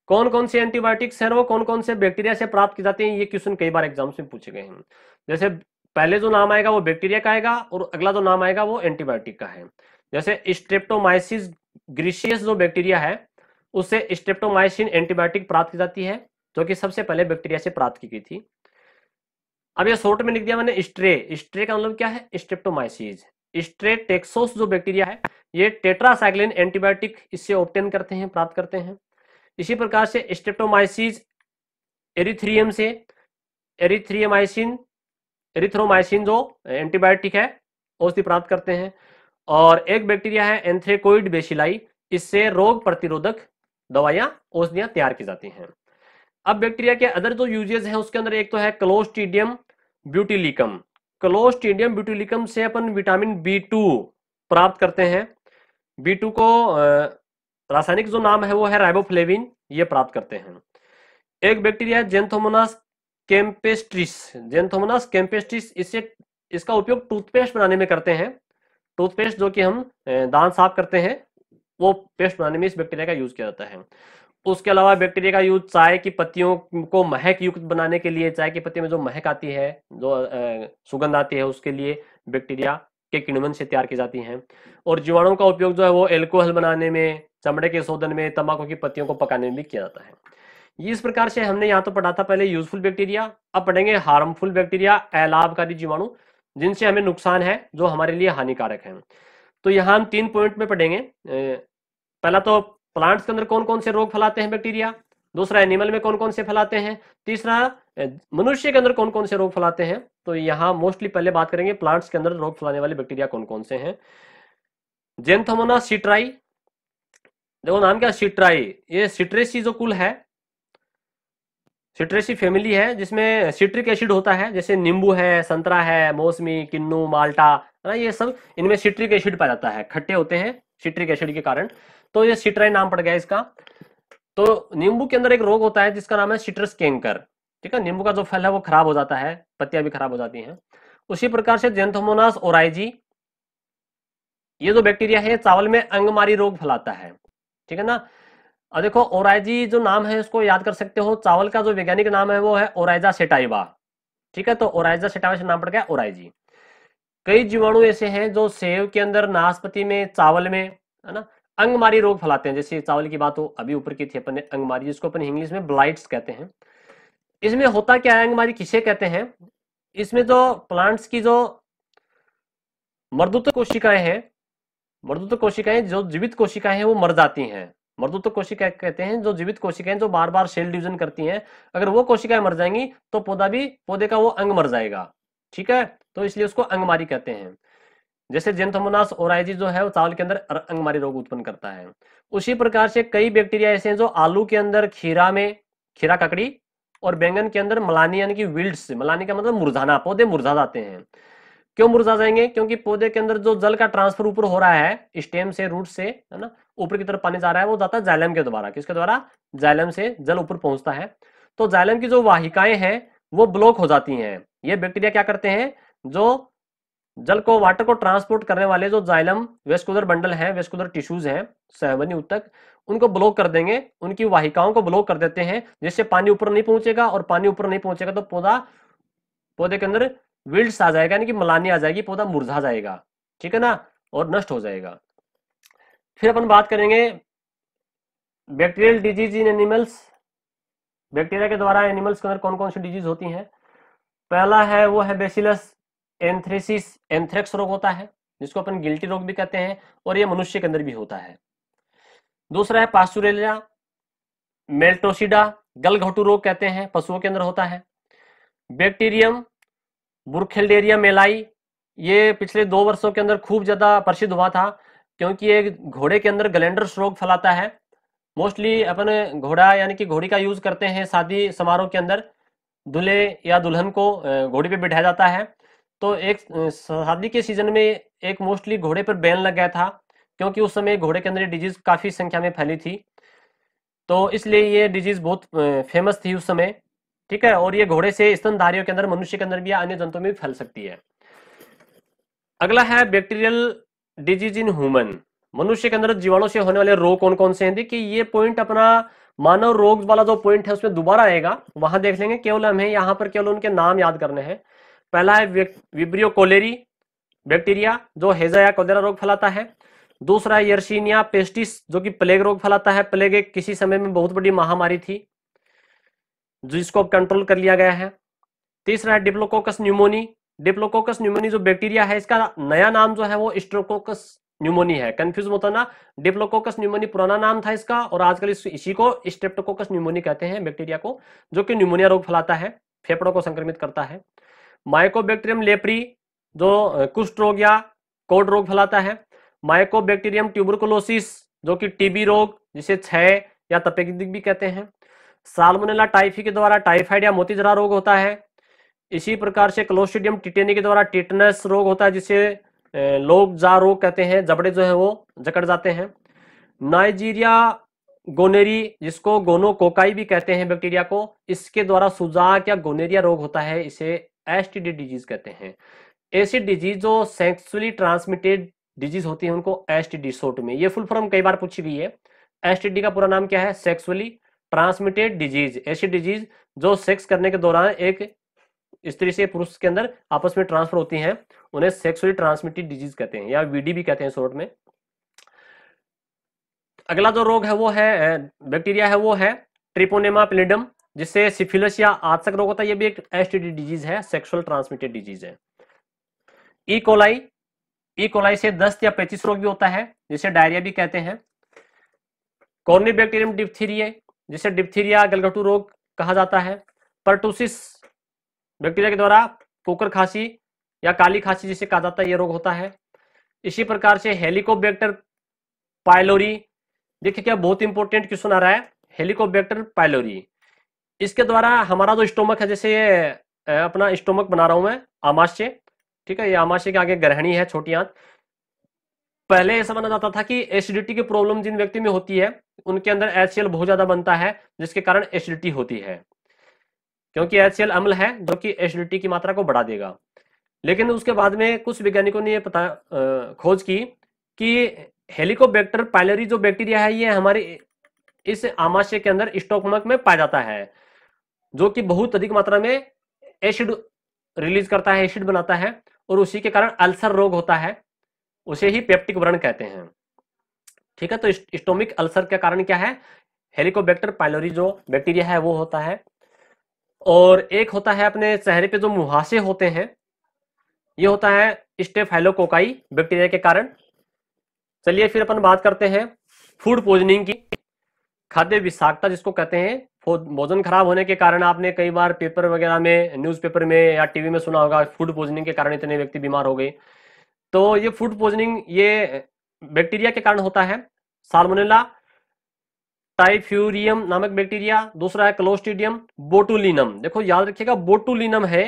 कौन कौन सी एंटीबायोटिक्स है वो कौन कौन से बैक्टीरिया से प्राप्त की जाती हैं, ये क्वेश्चन कई बार एग्जाम्स में पूछे गए हैं। जैसे पहले जो नाम आएगा वो बैक्टीरिया का आएगा और अगला जो नाम आएगा वो एंटीबायोटिक का है। जैसे स्ट्रेप्टोमाइसिस ग्रीशियस जो बैक्टीरिया है उससे स्ट्रेप्टोमाइसिन एंटीबायोटिक प्राप्त की जाती है, जो कि सबसे पहले बैक्टीरिया से प्राप्त की गई थी। अब ये शॉर्ट में लिख दिया मैंने स्ट्रे, स्ट्रे का मतलब क्या है? स्ट्रेप्टोमाइसिस। स्ट्रेटेक्सोस जो बैक्टीरिया है ये टेट्रासाइक्लिन एंटीबायोटिक इससे ऑब्टेन करते हैं, प्राप्त करते हैं। इसी प्रकार से स्ट्रेप्टोमाइसिस एरिथ्रियम से एरिथ्रियमाइसिन, एरिथ्रोमाइसिन जो एंटीबायोटिक है औषधि प्राप्त करते हैं। और एक बैक्टीरिया है एंथ्रेकोइड बेसिलाई, इससे रोग प्रतिरोधक दवाइयां, औषधियां तैयार की जाती हैं। अब बैक्टीरिया के अदर जो यूजेस हैं उसके अंदर एक तो है क्लोस्ट्रीडियम ब्यूटिलिकम। क्लोस्ट्रीडियम ब्यूटिलिकम से अपन विटामिन B2 प्राप्त करते हैं। B2 को रासायनिक जो नाम है वो है राइबोफ्लेविन, ये प्राप्त करते हैं। एक बैक्टीरिया है जेंथोमोनास कैम्पेस्ट्रिस, जेंथोमोनास कैम्पेस्ट्रिस, इससे इसका उपयोग टूथपेस्ट बनाने में करते हैं। टूथपेस्ट जो कि हम दांत साफ करते हैं वो पेस्ट बनाने में इस बैक्टीरिया का यूज किया जाता है। उसके अलावा बैक्टीरिया का यूज चाय की पत्तियों को महक युक्त बनाने के लिए, चाय की पत्ती में जो महक आती है, जो सुगंध आती है, उसके लिए बैक्टीरिया के किण्वन से तैयार की जाती हैं। और जीवाणुओं का उपयोग जो है वो एल्कोहल बनाने में, चमड़े के शोधन में, तंबाकू की पत्तियों को पकाने में भी किया जाता है। ये इस प्रकार से हमने यहाँ तो पढ़ा था पहले यूजफुल बैक्टीरिया, अब पढ़ेंगे हार्मफुल बैक्टीरिया, अलाभकारी जीवाणु, जिनसे हमें नुकसान है, जो हमारे लिए हानिकारक है। तो यहाँ हम 3 पॉइंट में पढ़ेंगे। पहला तो प्लांट्स के अंदर कौन कौन से रोग फैलाते हैं बैक्टीरिया, दूसरा एनिमल में कौन कौन से फैलाते हैं, तीसरा मनुष्य के अंदर कौन कौन से रोग फैलाते हैं। तो यहाँ मोस्टली पहले बात करेंगे प्लांट्स के अंदर रोग फैलाने वाले बैक्टीरिया कौन कौन से हैं। ज़ैंथोमोनास सिट्राई, देखो नाम क्या, सिट्राई, ये सिट्रेसी जो कुल है, सिट्रेसी फैमिली है, जिसमें सिट्रिक एसिड होता है, जैसे नींबू है, संतरा है, मौसमी, किन्नू, माल्टा, है ना, ये सब इनमें सिट्रिक एसिड पाया जाता है, खट्टे होते हैं सिट्रिक एसिड के कारण, तो ये सिट्राई नाम पड़ गया इसका। तो नींबू के अंदर एक रोग होता है जिसका नाम है सिट्रस कैंकर, ठीक है, नींबू का जो फल है वो खराब हो जाता है, पत्तियां भी खराब हो जाती हैं। उसी प्रकार से ज़ैंथोमोनास ओराइजी, ये जो बैक्टीरिया है चावल में अंगमारी रोग फैलाता है, ठीक है ना। और देखो ओराइजी जो नाम है उसको याद कर सकते हो, चावल का जो वैज्ञानिक नाम है वो है ओराइजा सेटाइवा, ठीक है, तो ओराइजा सेटाइवा से नाम पड़ गया ओराइजी। कई जीवाणु ऐसे हैं जो सेव के अंदर, नाशपाती में, चावल में, है ना, अंगमारी रोग फैलाते हैं। जैसे चावल की बात हो अभी ऊपर की थी अपन ने, अंगमारी, जिसको अपन इंग्लिश में ब्लाइट्स कहते हैं। इसमें होता क्या है, अंगमारी किसे कहते हैं, इसमें जो प्लांट्स की जो मर्दुत कोशिकाएं हैं, मर्दुत कोशिकाएं जो जीवित कोशिकाएं हैं वो मर जाती हैं। मर्दुत कोशिकाएं कहते हैं जो जीवित कोशिकाएं जो बार बार सेल डिवीजन करती हैं, अगर वो कोशिकाएं मर जाएंगी तो पौधे का वो अंग मर जाएगा, ठीक है, तो इसलिए उसको अंगमारी कहते हैं। जैसे ज़ैंथोमोनास ओराइजी जो है वो चावल के अंदर अंगमारी रोग उत्पन्न करता है। उसी प्रकार से कई बैक्टीरिया ऐसे हैं जो आलू के अंदर, खीरा में, खीरा ककड़ी, और बैंगन के अंदर मलानी यानी कि विल्ट्स, मलानी का मतलब मुरझाना, पौधे मुरझा जाते हैं। क्यों मुरझा जाएंगे, क्योंकि पौधे के अंदर जो जल का ट्रांसफर ऊपर हो रहा है स्टेम से, रूट से, है ना, ऊपर की तरफ पानी जा रहा है, वो जाता है जाइलम के द्वारा। किसके द्वारा, जाइलम से जल ऊपर पहुंचता है। तो जाइलम की जो वाहिकाएं हैं वो ब्लॉक हो जाती हैं। ये बैक्टीरिया क्या करते हैं, जो जल को, वाटर को ट्रांसपोर्ट करने वाले जो जाइलम वेस्कुलर बंडल है, वेस्कुलर टिश्यूज हैं सहवनी ऊतक, उनको ब्लॉक कर देंगे, उनकी वाहिकाओं को ब्लॉक कर देते हैं, जिससे पानी ऊपर नहीं पहुंचेगा, और पानी ऊपर नहीं पहुंचेगा तो पौधे के अंदर विल्ट्स आ जाएगा, यानी कि मलानी आ जाएगी, पौधा मुरझा जाएगा, ठीक है ना, और नष्ट हो जाएगा। फिर अपन बात करेंगे bacterial disease in animals, bacteria के द्वारा एनिमल्स के अंदर कौन कौन सी डिजीज होती हैं। पहला है वो है बेसिलस एंथ्रेसिस, एंथ्रेक्स रोग होता है, जिसको अपन गिल्टी रोग भी कहते हैं, और ये मनुष्य के अंदर भी होता है। दूसरा है पास्चुरेलिया मेल्टोसिडा, गलघोटू रोग कहते हैं, पशुओं के अंदर होता है। बैक्टीरियम बुरखेल्डेरिया मेलाई, ये पिछले 2 वर्षों के अंदर खूब ज्यादा प्रसिद्ध हुआ था, क्योंकि ये घोड़े के अंदर गलैंडर्स रोग फैलाता है। मोस्टली अपन घोड़ा यानी कि घोड़ी का यूज करते हैं शादी समारोह के अंदर, दूल्हे या दुल्हन को घोड़ी पे बिठाया जाता है। तो एक शादी के सीजन में एक मोस्टली घोड़े पर बैन लग गया था, क्योंकि उस समय घोड़े के अंदर डिजीज काफी संख्या में फैली थी, तो इसलिए ये डिजीज बहुत फेमस थी उस समय, ठीक है। और ये घोड़े से स्तनधारियों के अंदर, मनुष्य के अंदर भी या अन्य जंतुओं में भी फैल सकती है। अगला है बैक्टीरियल डिजीज इन ह्यूमन, मनुष्य के अंदर जीवाणु से होने वाले रोग कौन कौन से हैं। देखिए ये पॉइंट अपना मानव रोग वाला जो पॉइंट है उसमें दोबारा आएगा, वहां देख लेंगे, केवल हमें यहाँ पर केवल उनके नाम याद करने हैं। पहला है विब्रियो कोलेरी बैक्टीरिया, जो हेजा या कोलेरा रोग फैलाता है। दूसरा है यर्सीनिया पेस्टिस, जो कि प्लेग रोग फैलाता है। प्लेग एक किसी समय में बहुत बड़ी महामारी थी जिसको कंट्रोल कर लिया गया है। तीसरा है डिप्लोकोकस न्यूमोनी, डिप्लोकोकस न्यूमोनी जो बैक्टीरिया है इसका नया नाम जो है वो स्ट्रेप्टोकोकस न्यूमोनी है, कंफ्यूज मत होना, डिप्लोकोकस न्यूमोनी पुराना नाम था इसका, और आजकल इसी को स्ट्रेप्टोकोकस न्यूमोनी कहते हैं बैक्टीरिया को, जो कि न्यूमोनिया रोग फैलाता है, फेफड़ों को संक्रमित करता है। माइकोबैक्टीरियम लेप्री, जो कुष्ठ रोग या कोड रोग फैलाता है। माइकोबैक्टीरियम ट्यूबरकुलोसिस, जो कि टीबी रोग, जिसे क्षय या तपेदिक भी कहते हैं। साल्मोनेला टाइफी के द्वारा टाइफाइड या मोतीजरा रोग होता है। इसी प्रकार से क्लोस्ट्रिडियम टिटेनी के द्वारा टिटनस रोग होता है, जिसे लोग जा रोग कहते हैं, जबड़े जो है वो जकड़ जाते हैं। नाइजीरिया गोनेरी, जिसको गोनोकोकाई भी कहते हैं बैक्टीरिया को, इसके द्वारा सुजाक या गोनेरिया रोग होता है, इसे एसटीडी डिजीज कहते हैं। ऐसी डिजीज जो सेक्सुअली ट्रांसमिटेड डिजीज होती है उनको एसटीडी शॉर्ट में, ये फुल फॉर्म कई बार पूछी गई है। एसटीडी का पूरा नाम क्या है, सेक्सुअली ट्रांसमिटेड डिजीज, ऐसी डिजीज जो सेक्स करने के दौरान एक स्त्री से पुरुष के अंदर आपस में ट्रांसफर होती हैं, उन्हें सेक्सुअली ट्रांसमिटेड डिजीज कहते हैं, या वीडी भी कहते हैं शॉर्ट में। अगला जो रोग है वो है, बैक्टीरिया है वो है ट्रिपोनेमा प्लिडम, जिससे सिफिलिस या आंतक रोग होता है, ये भी एक एसटीडी डिजीज है, सेक्सुअल ट्रांसमिटेड डिजीज है। ई कोलाई से दस्त या पेचिस रोग भी होता है, जिसे डायरिया भी कहते हैं। कॉर्निबैक्टीरियम डिप्थीरिया, जिसे डिप्थीरिया गलघटू रोग कहा जाता है। परटूसिस बैक्टीरिया के द्वारा कोकर खांसी या काली खांसी जिसे कहा जाता है, ये रोग होता है। इसी प्रकार से हेलिकोबैक्टर पायलोरी, देखिए क्या बहुत इंपॉर्टेंट क्वेश्चन आ रहा है, हेलिकोबैक्टर पायलोरी, इसके द्वारा हमारा जो स्टोमक है, जैसे ये अपना स्टोमक बना रहा हूं मैं, आमाशय, ठीक है, ये आमाशय के आगे ग्रहणी है, छोटी आंत। पहले ऐसा माना जाता था कि एसिडिटी की प्रॉब्लम जिन व्यक्ति में होती है उनके अंदर HCl बहुत ज्यादा बनता है, जिसके कारण एसिडिटी होती है, क्योंकि HCl अम्ल है जो कि एसिडिटी की मात्रा को बढ़ा देगा। लेकिन उसके बाद में कुछ वैज्ञानिकों ने ये खोज की कि हेलिकोबैक्टर पायलोरी जो बैक्टीरिया है, ये हमारे इस आमाशय के अंदर स्टोमक में पाया जाता है, जो कि बहुत अधिक मात्रा में एसिड रिलीज करता है, एसिड बनाता है, और उसी के कारण अल्सर रोग होता है, उसे ही पेप्टिक व्रण कहते हैं। ठीक है, तो स्टोमिक अल्सर का कारण क्या है, हेलिकोबैक्टर पायलोरी जो बैक्टीरिया है वो होता है। और एक होता है अपने चेहरे पे जो मुहासे होते हैं, ये होता है स्टेफाइलोकोकाई बैक्टीरिया के कारण। चलिए फिर अपन बात करते हैं फूड पॉइजनिंग की, खाद्य विषाक्तता जिसको कहते हैं। भोजन खराब होने के कारण आपने कई बार पेपर वगैरह में, न्यूज़पेपर में या टीवी में सुना होगा, फूड पॉइजनिंग के कारण इतने व्यक्ति बीमार हो गए। तो ये फूड पॉइजनिंग ये बैक्टीरिया के कारण होता है। साल्मोनेला टाइफ्यूरियम नामक बैक्टीरिया, दूसरा है क्लोस्ट्रीडियम बोटुलिनम। देखो याद रखिएगा, बोटुलिनम है,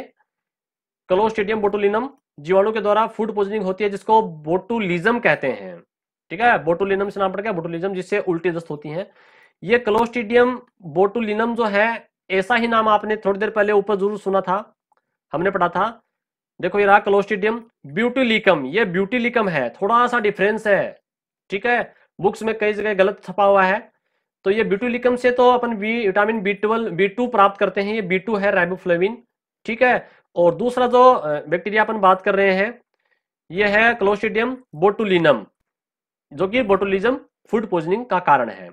क्लोस्ट्रीडियम बोटुलिनम जीवाणु के द्वारा फूड पॉइजनिंग होती है, जिसको बोटुलिज्म कहते हैं। ठीक है, बोटुलिनम से नाम पड़ गया बोटुलिज्म, जिससे उल्टी दस्त होती है। ये क्लोस्ट्रीडियम बोटुलिनम जो है, ऐसा ही नाम आपने थोड़ी देर पहले ऊपर जरूर सुना था, हमने पढ़ा था। देखो ये रहा क्लोस्ट्रीडियम ब्यूटिलिकम, ये ब्यूटिलिकम है, थोड़ा सा डिफरेंस है। ठीक है, बुक्स में कई जगह गलत छपा हुआ है। तो ये ब्यूटिलिकम से तो अपन विटामिन B12 B2 प्राप्त करते हैं, ये B2 है, राइबोफ्लेविन। ठीक है, और दूसरा जो बैक्टीरिया अपन बात कर रहे हैं, ये है क्लोस्ट्रीडियम बोटुलिनम, जो कि बोटुलिज्म फूड पॉइजनिंग का कारण है।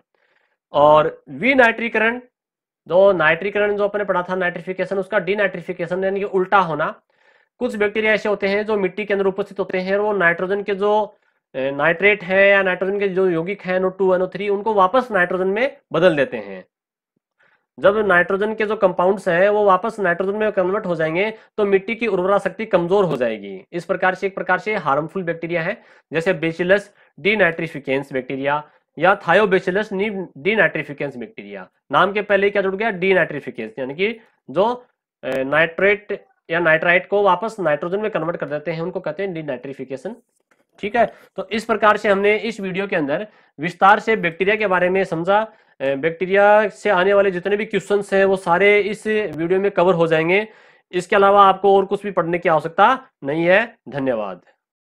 और विनाइट्रीकरण, जो नाइट्रीकरण जो अपने पढ़ा था, नाइट्रिफिकेशन, उसका डीनाइट्रिफिकेशन यानी कि उल्टा होना। कुछ बैक्टीरिया ऐसे होते हैं जो मिट्टी के अंदर उपस्थित होते हैं, और वो नाइट्रोजन के जो नाइट्रेट है या नाइट्रोजन के जो यौगिक है NO2 NO3, उनको वापस नाइट्रोजन में बदल देते हैं। जब नाइट्रोजन के जो कंपाउंड्स हैं वो वापस नाइट्रोजन में कन्वर्ट हो जाएंगे, तो मिट्टी की उर्वरा शक्ति कमजोर हो जाएगी। इस प्रकार से एक प्रकार से हार्मफुल बैक्टीरिया है, जैसे बेसिलस डीनाइट्रिफिकेंस बैक्टीरिया या थायोबैसिलस डीनाइट्रिफिकेंस बैक्टीरिया। नाम के पहले क्या जुड़ गया, डीनाइट्रिफिकेंस, यानी कि जो नाइट्रेट या नाइट्राइट को वापस नाइट्रोजन में कन्वर्ट कर देते हैं, उनको कहते हैं डीनाइट्रिफिकेशन। ठीक है, तो इस प्रकार से हमने इस वीडियो के अंदर विस्तार से बैक्टीरिया के बारे में समझा। बैक्टीरिया से आने वाले जितने भी क्वेश्चंस हैं वो सारे इस वीडियो में कवर हो जाएंगे। इसके अलावा आपको और कुछ भी पढ़ने की आवश्यकता नहीं है। धन्यवाद।